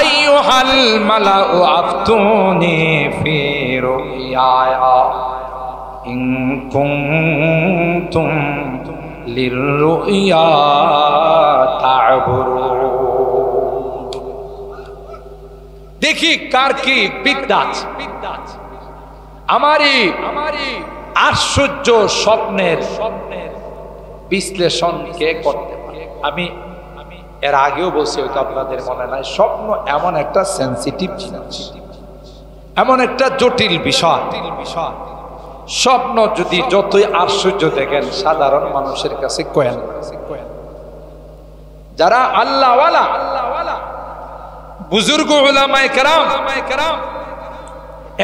আইয়ুহাল মালাউ আফতুনি ফি রুইয়া ইন কুনতুম লিররুইয়া তা'বুরুন। দেখি কার কি বিদ্যা আছে, আমারই আশ্চর্য স্বপ্নের বিশ্লেষণ কে করতে পারে। আমি এর আগেও বলছি, হয়তো আপনাদের মনে নাই, স্বপ্ন এমন একটা সেন্সিটিভ জিনিস, এমন একটা জটিল বিষয়। স্বপ্ন যদি যতই আশ্চর্য দেখেন, সাধারণ মানুষের কাছে কয়েন, যারা আল্লাহওয়ালা বুজুর্গ উলামায়ে কেরাম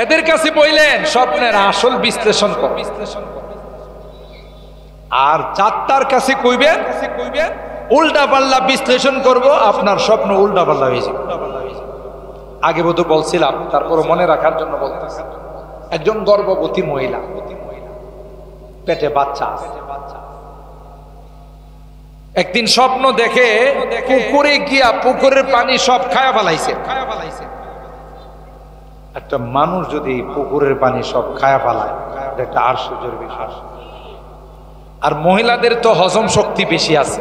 এদের কাছে বললেন স্বপ্নের আসল বিশ্লেষণ কর, আর চারটার কাছে কইবেন উল্টা পাল্লা বিশ্লেষণ করব, আপনার স্বপ্ন উল্টা পাল্লা হয়ে যাবে। আগে বোধ বলছিলাম, তারপর মনে রাখার জন্য বলতেছি। একজন গর্ভবতী মহিলা, পেটে বাচ্চা, একদিন স্বপ্ন দেখে পুকুরে গিয়া পুকুরের পানি সব খায়া ফেলাইছে। একটা মানুষ যদি পুকুরের পানি সব খায়া ফেলায়, একটা আশ্চর্যের বিষয়। আর মহিলাদের তো হজম শক্তি বেশি আছে,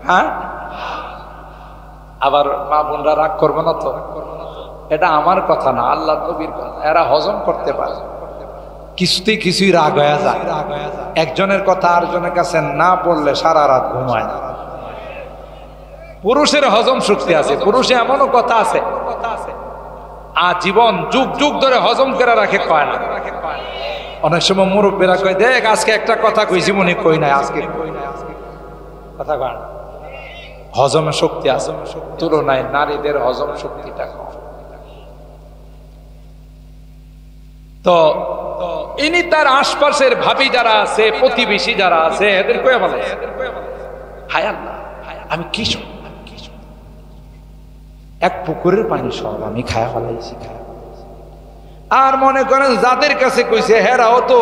হ্যাঁ। আবার মা বোনরা রাগ করবে না তো, এটা আমার কথা না, আল্লাহ নবীর কথা। এরা হজম করতে পারে, কিছুই রাগ হয়ে যায়। একজনের কথা আরেকজনের কাছে না বললে সারা রাত ঘুমায় না। পুরুষের হজম শক্তি আছে, পুরুষে এমনও কথা আছে আজীবন যুগ যুগ ধরে হজম করে রাখে, কয় না। অনেক সময় মুরব্বীরা কয়, দেখ আজকে একটা কথা কইছি মনে কই নাই, আজকে কথা কয় না। হজমের শক্তি আছে, তুলনায় নারীদের হজম শক্তিটা কম। তো ইনি তার আশপাশের ভাবি যারা আছে, প্রতিবেশী যারা আছে, এদের কয়ে বলে, হায় আল্লাহ, আমি কি এক পুকুরের পানি সব আমি খায়া ফেলাইছি। আর মনে করেন যাদের কাছে কইছে হেরাও তো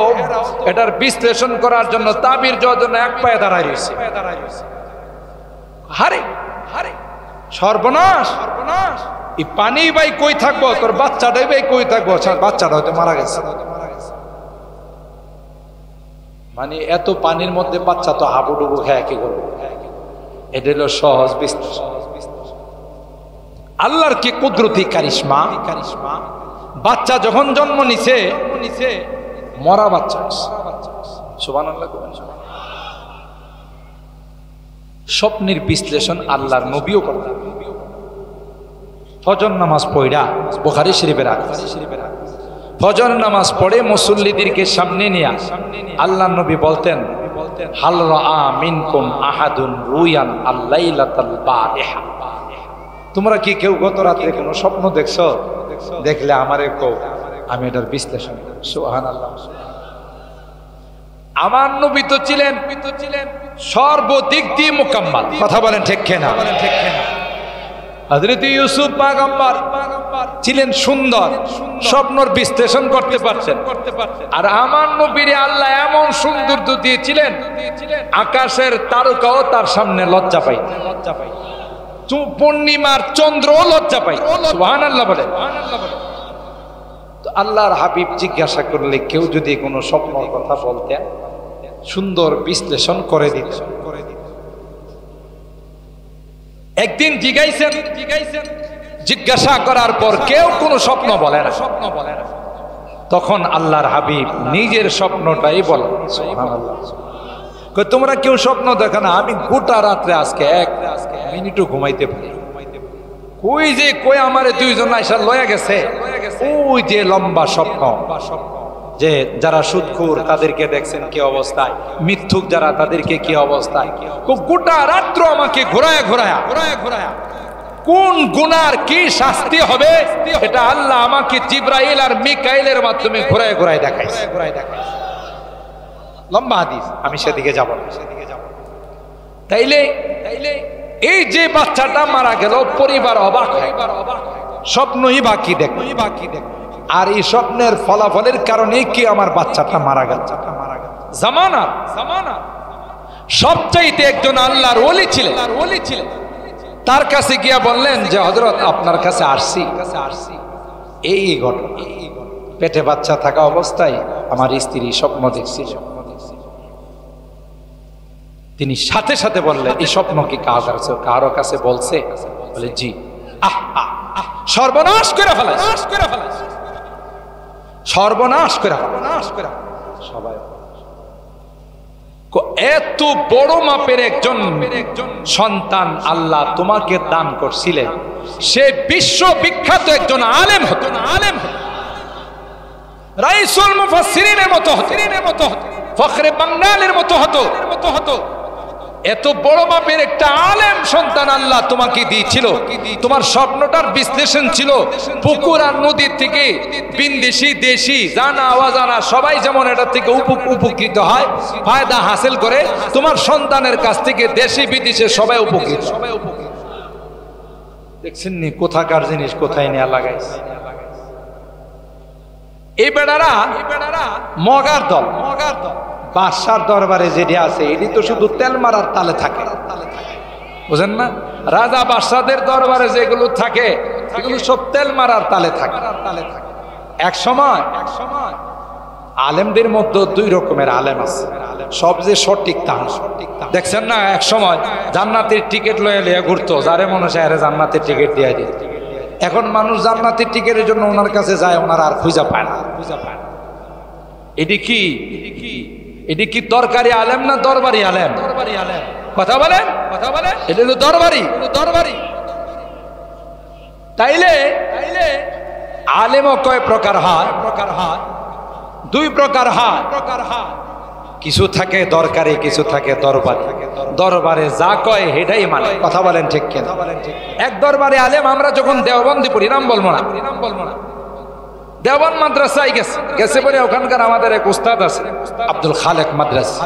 এটার বিশ্লেষণ করার জন্য, তাবির যাওয়ার জন্য এক পায়ে দাঁড়ায় রয়েছে। হারে হারে সর্বনাশ, এই পানি ভাই কই থাকবো, তোর বাচ্চাটাই ভাই কই থাকবো, বাচ্চাটা হয়তো মারা গেছে। মানে এত পানির মধ্যে বাচ্চা তো হাবুডুবু খেয়ে কি করবো? এটা হলো সহজ বিশ্লেষণ। আল্লাহর কি কুদরতি কারিশমা। বাচ্চা যখন জন্ম নিছে, মরা বাচ্চা, সুবহানাল্লাহ। স্বপ্নের বিশ্লেষণ আল্লাহর নবীও করতেন। ফজর নামাজ পড়া, বুখারী শরীফের ফজর নামাজ পড়ে মুসল্লিদেরকে সামনে নিয়ে আল্লাহর নবী বলতেন, হাল রাআ মিনকুম আহাদুন রুয়ান আল-লাইলাতাল বারিহা। তোমরা কি কেউ গত রাতে কোনো স্বপ্ন দেখছো? দেখলে আমারে কও, আমি এটার বিশ্লেষণ করব। সুবহানাল্লাহ। আমার নবী তো ছিলেন সর্বদিক দিয়ে মুকাম্মাল। কথা বলেন ঠিক কিনা? হযরত ইউসুফ পয়গম্বর ছিলেন সুন্দর, স্বপ্নর বিশ্লেষণ করতে পারতেন। আর আমার নবীরে আল্লাহ এমন সৌন্দর্য দিয়েছিলেন, আকাশের তারকাও তার সামনে লজ্জা পাই, পূর্ণিমার চন্দ্র লজ্জা পাই। সুবহানাল্লাহ বলে। তো আল্লাহর হাবিব জিজ্ঞাসা করলে কেউ যদি কোনো স্বপ্নের কথা বলতেন, সুন্দর বিশ্লেষণ করে দিতেন। একদিন জিজ্ঞাসা জিজ্ঞাসা করার পর কেউ কোনো স্বপ্ন বলে না। তখন আল্লাহর হাবিব নিজের স্বপ্নটাই বলেন। তোমরা কেউ স্বপ্ন দেখো না, আমি গোটা রাত্রে আজকে এক মিনিটও ঘুমাইতে পারি। কই যে কই আমারে দুইজন আইসা লয়া গেছে, ওই যে লম্বা স্বপ্ন, যে যারা সুদখোর তাদেরকে দেখছেন কি অবস্থায়, মিথ্যুক যারা তাদেরকে কি অবস্থায়। গোটা রাত্র আমাকে ঘোরায়া কোন গুনার কি শাস্তি হবে এটা আল্লাহ আমাকে জিবরাইল আর মিকাইলের মাধ্যমে ঘোরায় দেখাইছে। লম্বা হাদিস, আমি সেদিকে যাব না। তাইলে এই যে বাচ্চাটা মারা গেল, পরিবার অবাক হয়, স্বপ্নই বাকি দেখ। আর এই স্বপ্নের ফলাফলের কারণে কি আমার বাচ্চাটা মারা গেল। জামানা সবচাইতে একজন আল্লাহর ওলি ছিলেন, তার কাছে গিয়া বললেন যে হযরত আপনার কাছে আসছি, এই ঘটনা, পেটে বাচ্চা থাকা অবস্থায় আমার স্ত্রী স্বপ্ন দেখছি। তিনি সাথে সাথে বললেন, এই স্বপ্ন কি কারো কাছে বলছে? বলে জি। সর্বনাশ করে ফেলায়, সর্বনাশ করে সবাই। এত বড় মাপের একজন সন্তান আল্লাহ তোমাকে দান করছিলেন, সে বিশ্ববিখ্যাত একজন আলেম হতো, রাইসুল মুফাসসিরিনের মতো হতো, ফখরে বাংলার মতো হতো। এত বড় মাপের একটা আলেম সন্তান আল্লাহ তোমাকে দিয়েছিল, তোমার স্বপ্নটার বিশ্লেষণ ছিল পুকুর আর নদীর থেকে বিনদেশি দেশি জানা অজানা সবাই যেমন এটা থেকে উপকৃত হয়, ফায়দা হাসিল করে, তোমার সন্তানের কাছ থেকে দেশি বিদেশে সবাই উপকৃত। দেখছেন নি কোথাকার জিনিস কোথায় নেওয়া লাগাইছে। এই বেড়ারা মগার দল, বাদশার দরবারে যেটি আছে এটি তো শুধু তেল মারার তালে থাকে, বুঝেন না? রাজা বাদশাদের দরবারে যেগুলো থাকে এগুলো সব তেল মারার তালে থাকে। এক সময় আলেমদের মধ্যে দুই রকমের আলেম আছে, সব যে সঠিক তা না। দেখছেন না এক সময় জান্নাতের টিকিট লয়ে লিয়ে ঘুরতো, যারে মনে চায় জান্নাতের টিকিট দিয়ে দিত। এখন মানুষ জান্নাতের টিকিটের জন্য ওনার কাছে যায়, ওনার আর খুঁজা পায় না। এটি কি দরকারি আলেম না দরবারি আলেম? কথা বলেন, এটা হলো দরবারি। তাইলে আলেমও কয় প্রকার হয়? দুই প্রকার হয়। কিছু থাকে দরকারি, কিছু থাকে দরবারি। দরবারে যা কয় সেটাই মানে। কথা বলেন ঠিক কিনা? এক দরবারে আলেম আমরা যখন দেওবন্দি পড়ি, নাম বলবো না, দেওবন্দ মাদ্রাসায় গেছে পরে ওখানকার আমাদের এক উস্তাদ আছে আব্দুল খালেক মাদ্রাসা,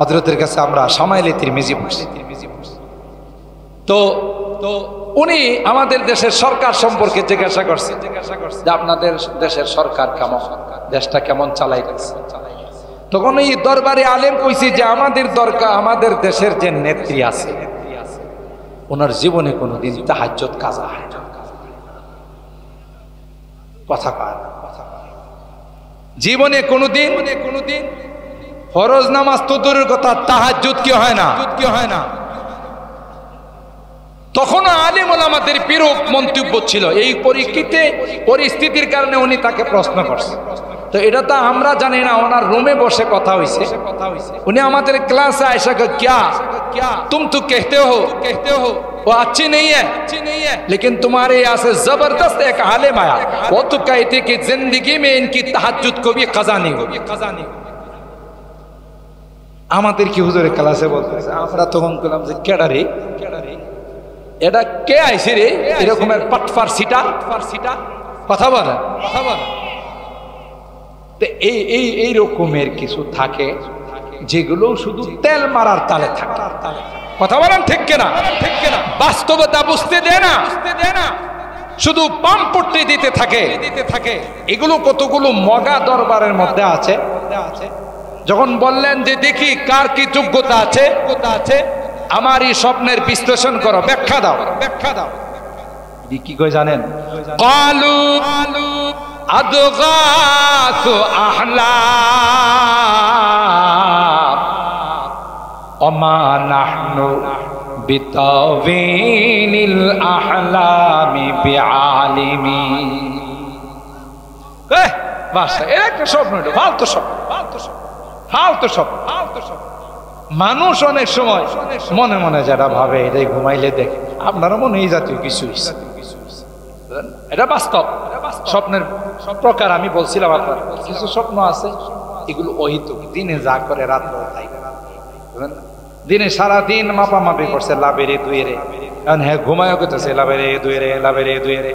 হযরতের কাছে আমরা সামাইলে তিরমিজি পড়ছি। তো উনি আমাদের দেশের সরকার সম্পর্কে জিজ্ঞাসা করছে যে আপনাদের দেশের সরকার কেমন, দেশটা কেমন চালাইতেছে। তখন এই দরবারে আলেম কইছে যে আমাদের দেশের যে নেত্রী আছে ওনার জীবনে কোনোদিন তাহাজ্জুদ কাজা হয় না। কথা কয় না, জীবনে কোনোদিন ফরজ নামাজ তো দূরের কথা, তাহাজ্জুদ কি হয় না। তখনও আলেম ওলামাদের বিরূপ মন্তব্য ছিল। এই পরিস্থিতির কারণে উনি তাকে প্রশ্ন করছে। তো এটা তো আমরা জানি না, ওনার রুমে বসে কথা হইছে। উনি আমাদের ক্লাসে আয়সা क्या तुम तो कहते हो वो अच्छी नहीं है, लेकिन तुम्हारे यहाँ से जबरदस्त एक आलिम आया, वो तो कहते कि जिंदगी में इनकी तहज्जुद को भी कज़ा नहीं होगी। আমাদের কি হুজুরে ক্লাসে বলতেছে, আমরা তখন বললাম যে কেডা রে, এটা কে আইছে রে এরকমের পাটফার সিটা। কথা বলেন। এই রকমের কিছু থাকে যেগুলো শুধু তেল মারার তালে থাকে। কথা বলেন ঠিক কিনা? বাস্তবতা বুঝতে দেয় না, শুধু পাম পড়তে দিতে থাকে। এগুলো কতগুলো মগা দরবারের মধ্যে আছে। যখন বললেন যে দেখি কার কি যোগ্যতা আছে, আমার এই স্বপ্নের বিশ্লেষণ করো, ব্যাখ্যা দাও। কি কই জানেন? কালু আদগাসু আহলাম ওমা নাহনু বিতাওয়িনিল আহলামি বিআলিমিন। বাস এর একটা স্বপ্ন, ফালতু স্বপ্ন। মানুষ অনেক সময় মনে মনে যারা ভাবে এটাই ঘুমাইলে দেখে, আপনারও মনে এই জাতীয় কিছু, এটা বাস্তব স্বপ্নের প্রকার। আমি বলছিলাম আপনার কিছু স্বপ্ন আছে এগুলো অহিতুক, দিনে যা করে রাত্রে তাই। দিনে সারাদিন মাপামাপি করছে লাভেরে দুয়েরে, এখন হ্যাঁ ঘুমায়ও করতেছে লাভেরে দুয়েরে।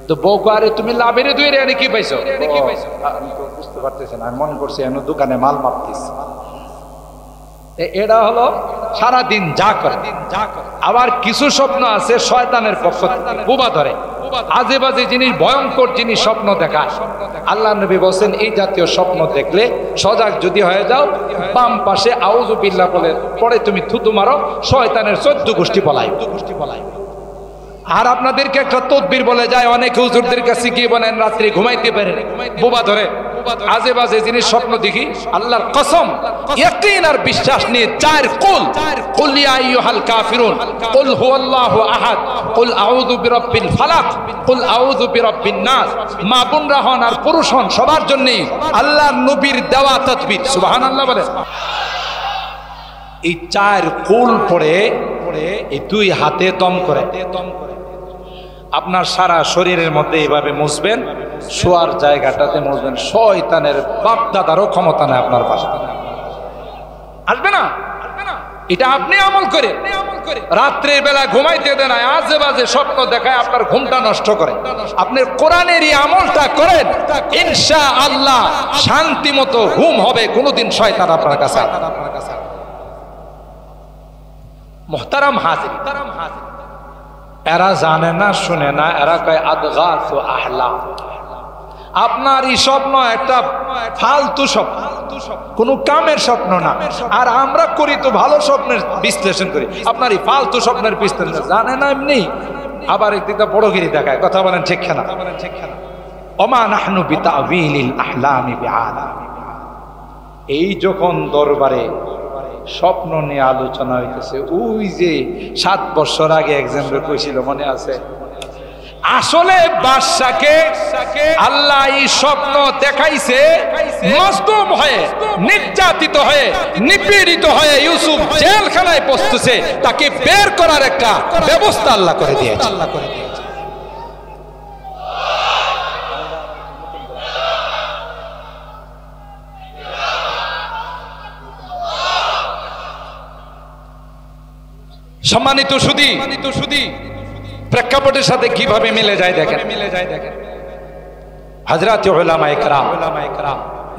তো বউ আরে তুমি লাভেরে দুয়েরে এনে কি পাইছো? আমি তো বুঝতে পারতেছি না, আমি মনে করছি এনে দোকানে মাল মাপতিস। এটা হলো সারাদিন যা করে। আবার কিছু স্বপ্ন আছে শয়তানের পক্ষ থেকে বোবা ধরে, আজে বাজে জিনিস, ভয়ঙ্কর জিনিস স্বপ্ন দেখায়। আল্লাহ নবী বলেন এই জাতীয় স্বপ্ন দেখলে সজাগ যদি হয়ে যাও, বাম পাশে আউযু বিল্লাহ বলে পরে তুমি থুতু মারো, শয়তানের 14 গোষ্ঠী পলায়। আর আপনাদেরকে একটা তদবির বলে যায়, অনেক হুজুরদের কাছে গিয়ে বলেন রাত্রি ঘুমাইতে পারে বোবা ধরে, আজে বাজে জিনিস স্বপ্ন দেখি। আল্লাহর কসম ইয়াকিন আর বিশ্বাস নিয়ে 4 কুল ইয়া আইয়ুহাল কাফিরুন, কুল হুয়াল্লাহু আহাদ, কুল আউযু বিরাব্বিল ফালাক, কুল আউযু বিরাব্বিন নাস। মা বোনরা হন আর পুরুষ হন সবার জন্যই আল্লাহর নবীর দেওয়া তদবির। সুবহানাল্লাহ বলে। এই 4 কুল পড়ে এই 2 হাতে দম করে আপনার সারা শরীরের মধ্যে এইভাবে মুছবেন, শোয়ার জায়গাটাতে মুছবেন। শয়তানের বাপ দাদারও ক্ষমতা নেই আপনার পাশে, আসবে না। এটা আপনি আমল করে রাত্রের বেলা ঘুমাইতে দেন না, আজে বাজে স্বপ্ন দেখায় আপনার ঘুমটা নষ্ট করে। আপনি কোরআনের এই আমলটা করেন, ইনশাআল্লাহ শান্তি মতো ঘুম হবে, কোনোদিন শয়তান আপনার কাছে। মুহতারাম হাজির, এরা জানে না শুনে না, এরা কয় আদগাস ও আহলাম। আপনার এই স্বপ্ন একটা ফালতু স্বপ্ন, কোন কামের স্বপ্ন না। আর আমরা করি তো ভালো স্বপ্নের বিশ্লেষণ করি, আপনার এই ফালতু স্বপ্নের বিশ্লেষণ জানে না এমনি, আবার একদিকে বড়গিরি দেখায়। কথা বলেন ঠিক না? ওমা নাহনু বিতাউইলিল আহলামি বিআলাম। এই যখন দরবারে স্বপ্ন নিয়ে আলোচনা হইতেছে, ওই যে 7 বছর আগে একজনের কইছিল, মনে আছে? আসলে বাদশাকে আল্লাহ এই স্বপ্ন দেখাইছে মজলুম হয়ে, নির্যাতিত হয়ে, নিপীড়িত হয়ে ইউসুফ জেলখানায় পৌঁছতেছে, তাকে বের করার একটা ব্যবস্থা আল্লাহ করে দিয়েছে। সম্মানিত সুধী, প্রেক্ষাপটের সাথে কিভাবে মিলে যায় দেখেন। হযরত উলামায়ে কেরাম,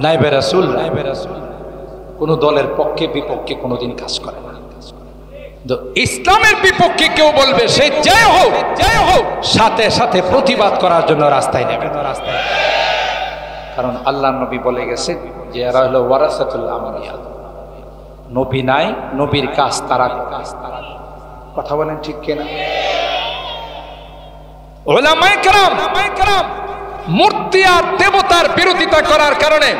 নায়েবে রাসূল কোন দলের পক্ষে বিপক্ষে কোনোদিন কাজ করে না। ইসলামের বিপক্ষে কেউ বলবে, সে জয় হোক, সাথে সাথে প্রতিবাদ করার জন্য রাস্তায় নেবে। কারণ আল্লাহর নবী বলে গেছে যে এরা হলো ওয়ারাসাতুল আমবিয়া, নবী নাই, নবীর কাজ তারা। কথা বলেন ঠিক কিনা? উলামায়ে কেরাম মূর্তি আর দেবতার বিরোধিতা করার কারণে,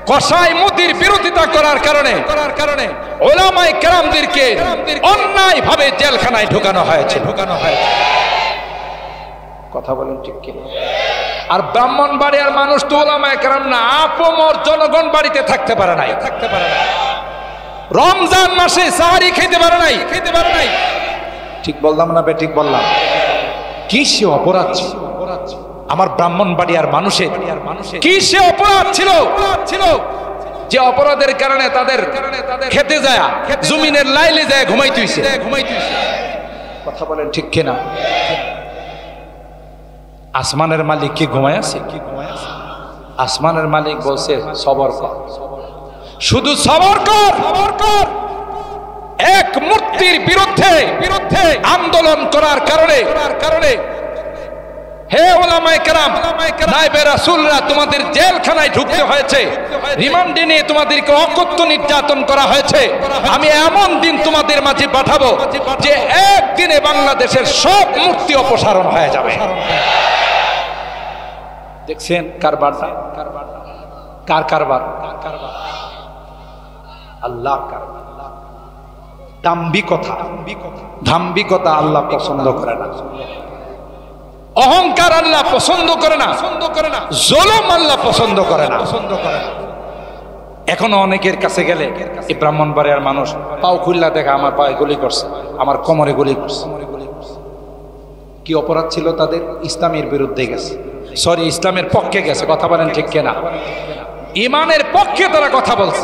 কসাই মুদির বিরোধিতা করার কারণে উলামায়ে কেরামদেরকে অন্যায়ভাবে জেলখানায় ঢোকানো হয়েছে। কথা বলেন ঠিক কিনা? আর ব্রাহ্মণবাড়িয়ার মানুষ তো উলামায়ে কেরাম না, আপমর জনগণ বাড়িতে থাকতে পারে নাই। রমজান মাসে সাহারি খেতে পারে নাই। ঠিক বললাম না? ঠিক বললাম? কি সে অপরাধ ছিল আমার ব্রাহ্মণবাড়িয়ার মানুষের, কি সে অপরাধ ছিল যে অপরাধের কারণে তাদের খেতে যায়, জমিনের লাইলে যায় ঘুমাইতেছে। কথা বলেন ঠিক কিনা? আসমানের মালিক কি ঘুমায় আছে? আসমানের মালিক বলছে সবর কর, শুধু সবর কর। এক মূর্তির বিরুদ্ধে আন্দোলন করার কারণে হে উলামায়ে কেরাম, নায়েবে রাসূলরা তোমাদের জেলখানায় ঢুকতে হয়েছে, রিমান্ডে নিয়ে তোমাদেরকে অকথ্য নির্যাতন করা হয়েছে। আমি এমন দিন তোমাদের মাঝে পাঠাবো যে একদিনে বাংলাদেশের সব মূর্তি অপসারণ হয়ে যাবে। দেখছেন কারবারটা? কার কারবার? আল্লাহ কারবার। দাম্ভিকতা আল্লাহ পছন্দ করে না, অহংকার আল্লাহ পছন্দ করে না, জুলুম আল্লাহ পছন্দ করে না। এখনো অনেকের কাছে গেলে এই ব্রাহ্মণবাড়িয়ার মানুষ পাও খুললা দেখা, আমার পায়ে গুলি করছে, আমার কোমরে গুলি করছে। কি অপরাধ ছিল তাদের? ইসলামের বিরুদ্ধে গেছে, সরি ইসলামের পক্ষে গেছে। কথা বলেন ঠিক কিনা? ইমানের পক্ষে তারা কথা বলছে।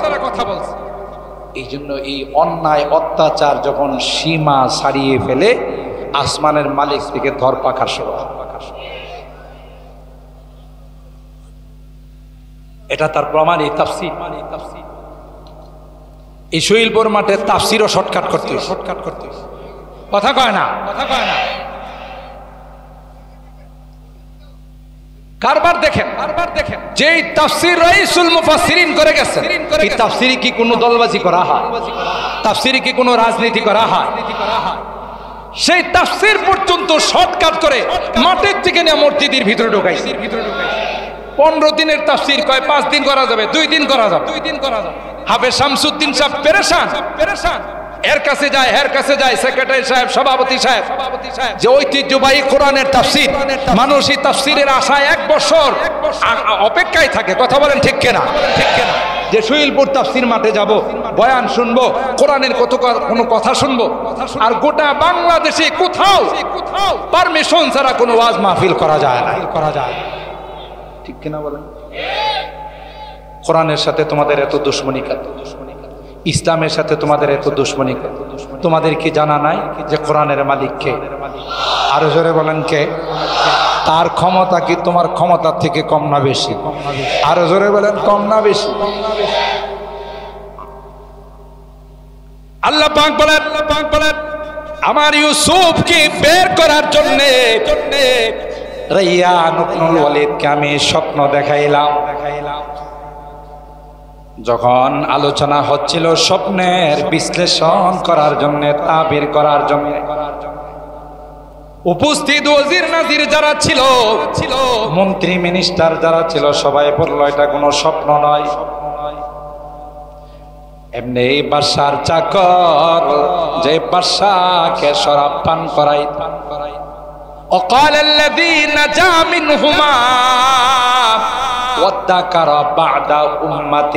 এই জন্য এই অন্যায় অত্যাচার যখন সীমা ছাড়িয়ে ফেলে, আসমানের মালিক থেকে ধরপাকড় শুরু হয়। এটা তার প্রমাণ এই তাফসীর। এই শৈলপুর মাঠে তাফসীরও শর্টকাট করতে কথা কয় না। কারবার দেখেন, যেই তাফসীর রাইসুল মুফাসসিরিন করে গেছে, এই তাফসীরে কি কোনো দলবাজি করা হয়? তাফসীরে কি কোনো রাজনীতি করা হয়? সেই তাফসীর পর্যন্ত শর্টকাট করে মাঠের থেকে নিয়ে মসজিদের ভিতরে ঢোকাইছে। 15 দিনের তাফসীর কয় 5 দিন করা যাবে, 2 দিন করা যাবে। হাফেজ শামসুদ্দিন সাহেব পেরেশান, এর কাছে যায় সেক্রেটারি সাহেব, সভাপতি সাহেব, যে ঐতিহ্যবাহী কোরআনের তাফসীর, মানুষ এই তাফসীরের আশায় 1 বছর অপেক্ষায় থাকে। কথা বলেন ঠিক কিনা? যে শৈলপুর তাফসীর মাঠে যাব, বয়ান শুনবো, কোরআনের কোনো কথা শুনবো। আর গোটা বাংলাদেশে কোথাও পারমিশন ছাড়া কোনো ওয়াজ মাহফিল করা যায় না। ঠিক কিনা বলেন? কোরআনের সাথে তোমাদের এত দুশ্মনী কেন? ইসলামের সাথে তোমাদের এত দুশ্মনী, তোমাদের কি জানা নাই যে কোরআনের মালিক কে? আরো জোরে বলেন কে? তার ক্ষমতা কি তোমার ক্ষমতার থেকে কম না বেশি? আরো জোরে বলেন, কম না বেশি? আল্লাহ পাক বলেন আমার ইউসুফকে বের করার জন্য রাইয়ান ইবনুল ওয়ালিদকে আমি স্বপ্ন দেখাইলাম। যখন আলোচনা হচ্ছিল স্বপ্নের বিশ্লেষণ করার জন্য, তাবির করার জন্য, উপস্থিত ওজির নাজির যারা ছিল, মন্ত্রী মিনিস্টার যারা ছিল, সবাই বলল এটা কোনো স্বপ্ন নয়, এমনি বাদশার চাকর যে বাদশাকে শরাব পান করাই। وقال الذي نجا منهما وادكر بعد أمة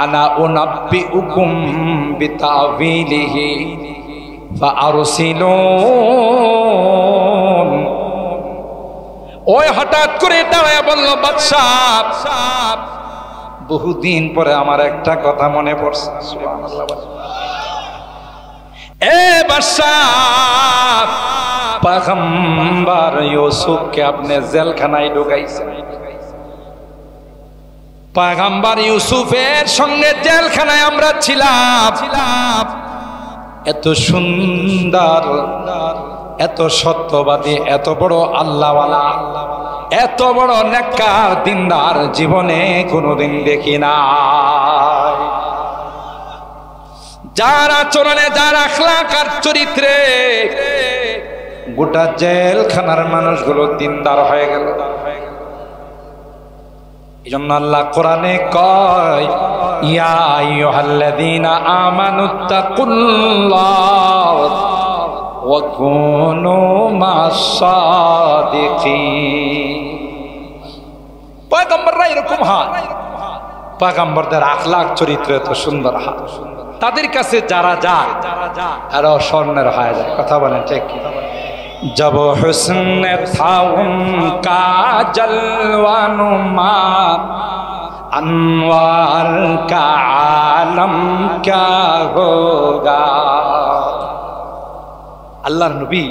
أنا أنبئكم بتأويله فأرسلون। ওই হঠাৎ করে দাঁড়ায় বলল, বাদশাহ বহুদিন পরে আমার একটা কথা মনে পড়ছে। এ বাদশাহ, পয়গম্বর ইউসুফকে আপনি জেলখানায় ঢুকাইছেন। পয়গম্বর ইউসুফের সঙ্গে জেলখানায় আমরা ছিলাম। এত সুন্দর, এত সত্যবাদী, এত বড় আল্লাহওয়ালা, এত বড় নেককার দিনদার জীবনে কোনোদিন দেখি না। যার আচরণে, যার আখলাক আর চরিত্রে গোটা জেলখানার মানুষগুলো দিনদার হয়ে গেল। এই জন্য আল্লাহ কোরআনে কয়, ইয়া আইয়ুহাল্লাযীনা আমানুত্তাকুল্লাহ ওয়া কুনু মাস-সাদিকিন। পয়গম্বররা এরকম হয়, পয়গম্বরদের আখলাক চরিত্র এত সুন্দর হয়, তাদের কাছে যারা যায় আরো স্বর্ণের হয়ে যায়। কথা বলেন ঠিক কি? जब हुस्न था उनका जलवानुमा अनवार का आलम क्या होगा। আল্লাহর নবী,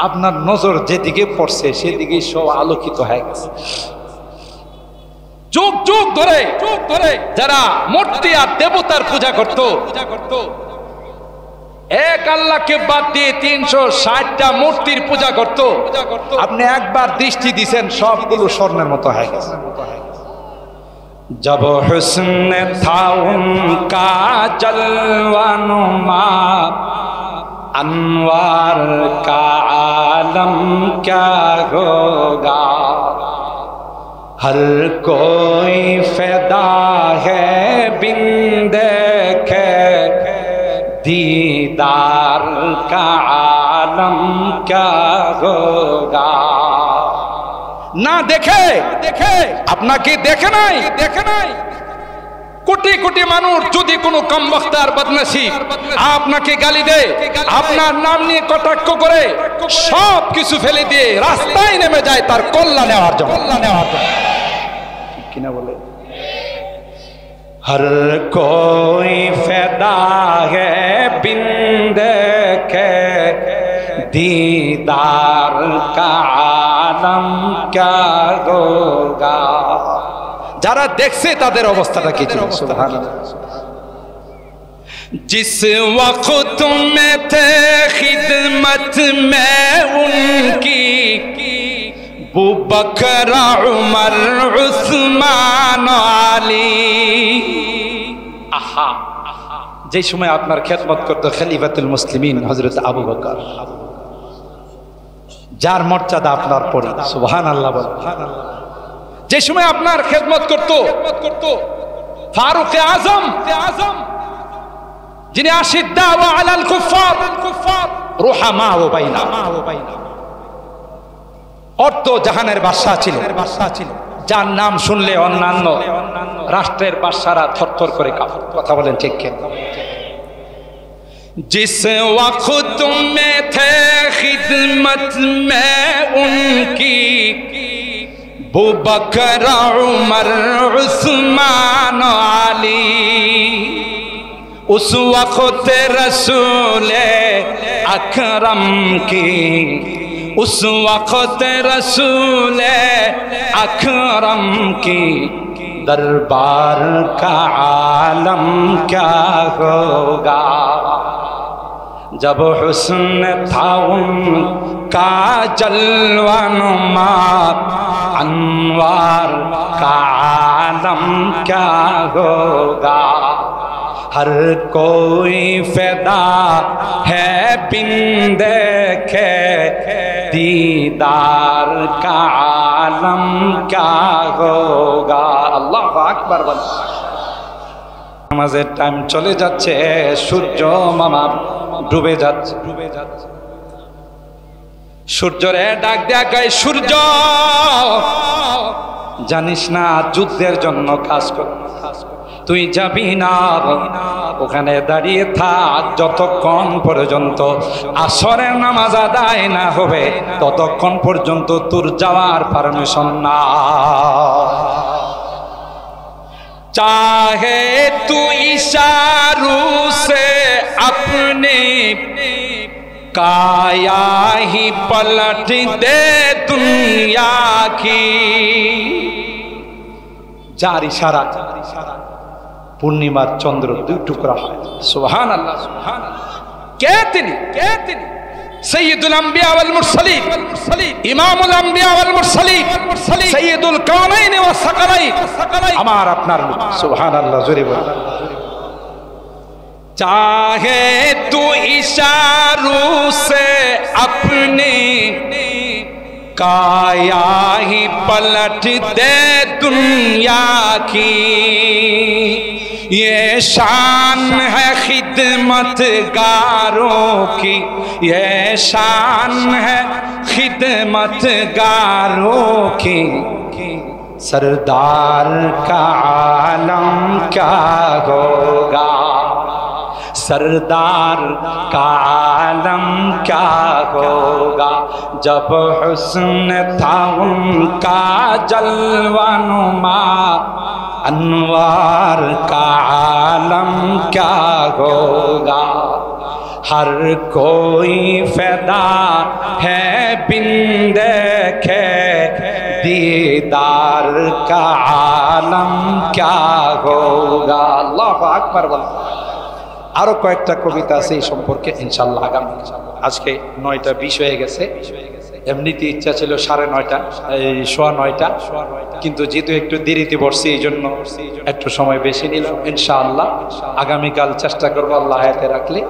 আপনার নজর যেদিকে পড়ছে সেদিকে সব আলোকিত হয়ে গেছে। যুগ যুগ ধরে যারা মূর্তি আর দেবতার পূজা করত, এক আল্লাহকে বাদ দিয়ে 360টা মূর্তির পূজা করত, আপনি একবার দৃষ্টি দিছেন সবগুলো স্বর্ণের মতো হয়ে গেছে। जब हुस्न था उनका जलवानुमा अनवार का आलम क्या होगा। हर कोई फैदा है बिन देखे दीदार का आलम क्या होगा। না দেখে আপনাকে দেখে নাই। কোটি কোটি মানুষ যদি কোনো কমবখতার বদনসিব আপনাকে গালি দেয়, আপনার নাম নিয়ে কটাক্ষ করে, সব কিছু ফেলে দিয়ে রাস্তায় নেমে যায় তার কল্যাণ নেওয়ার জন্য। কিনা বলে, हर कोई फैदा है बिन देखे दीदार का आलम क्या होगा। যারা দেখছে তাদের অবস্থাটা কি ছিল? সুবহানাল্লাহ। जिस वक्त में थे खिदमत में उनकी अबू बकर उमर उस्मान आली। আহা, যে সময় আপনার খেদমত করত খলিফাতুল মুসলিমিন হযরত আবু বকর, যার মর্যাদা আপনার পরে, সুবহানাল্লাহ বলেন। যে সময় আপনার খেদমত করত ফারুক আজম, যিনি আশিদ্দা ওয়া আলাল কুফার রুহামা ওয়া বাইনা, অর্থ জাহানের বাদশা ছিল, যার নাম শুনলে অন্যান্য রাষ্ট্রের বাদশারা থরথর করে কাঁপে। কথা বলেন ঠিক কি? जिस वक्त में थे खिदमत में उनकी अबू बकर उमर उस्मान आली। उस वक्त रसूल अकरम की, उस वक्त रसूल अकरम की दरबार का आलम क्या होगा। जब हुस्न था उनका जलवानुमा, अनवार का आलम क्या होगा। हर कोई फिदा है बिन देखे दीदार का आलम क्या होगा। अल्लाह আকবার বল। নামাজের টাইম চলে যাচ্ছে, সূর্য মামা ডুবে যাচ্ছে, সূর্যরে ডাক দেয়া গায়, সূর্য জানিস না যুদ্ধের জন্য কাজ কর, তুই যাবি না, ওখানে দাঁড়িয়ে থাক যতক্ষণ পর্যন্ত আসরের নামাজ আদায় না হবে, ততক্ষণ পর্যন্ত তোর যাওয়ার পারমিশন না। चाहे तू इशारों से अपने काया ही पलट दे दुनिया की। যার ইশারা পূর্ণিমার চন্দ্র দুই টুকরা হয়। সুবহানাল্লাহ, সুবহানাল্লাহ। কে তিনি? কে তিনি? सय्यदुल अंबिया वल मुरसलीन, इमामुल अंबिया वल मुरसलीन, सय्यदुल कौनैन व सकलैन, আমার আপনার সুবহানাল্লাহ জোরে বল। चाहे तू इशारों से अपने काया ही पलट दे दुनिया की। ये शान है खिदमतगारों की, ये शान है खिदमतगारों की। सरदार का आलम क्या होगा, सरदार का आलम क्या होगा। जब हुस्न था उनका जलवानुमा, अनवार का आलम क्या होगा। हर कोई फिदा है बिन देखे दीदार का आलम क्या होगा। अल्लाह আকবার বল। আরো কয়েকটা কবিতা আছে এই সম্পর্কে ইনশাআল্লাহ আগামী। আজকে 9:20 হয়ে গেছে, এমনিতে ইচ্ছা ছিল 9:30, এই 9:15, কিন্তু যেহেতু একটু দেরিতে বসছি এই জন্য একটু সময় বেশি নিলাম। ইনশাআল্লাহ আগামীকাল চেষ্টা করবো আল্লাহ হায়াতে রাখলে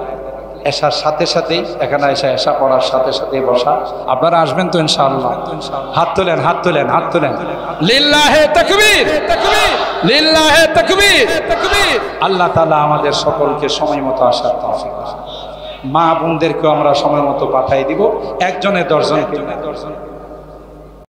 এশার সাথে সাথেই এখানে এসে এশা পড়ার সাথে সাথেই বসা। আপনারা আসবেন তো ইনশাআল্লাহ? হাত তোলেন, হাত তোলেন, হাত তোলেন। লিল্লাহে তাকবীর, তাকবীর, লিল্লাহে তাকবীর, তাকবীর। আল্লাহ তাআলা আমাদের সকলকে সময় মতো আসার তৌফিক দান। মা বোনদেরকেও আমরা সময় মতো পাঠিয়ে দিব, একজনের 10 জনকে।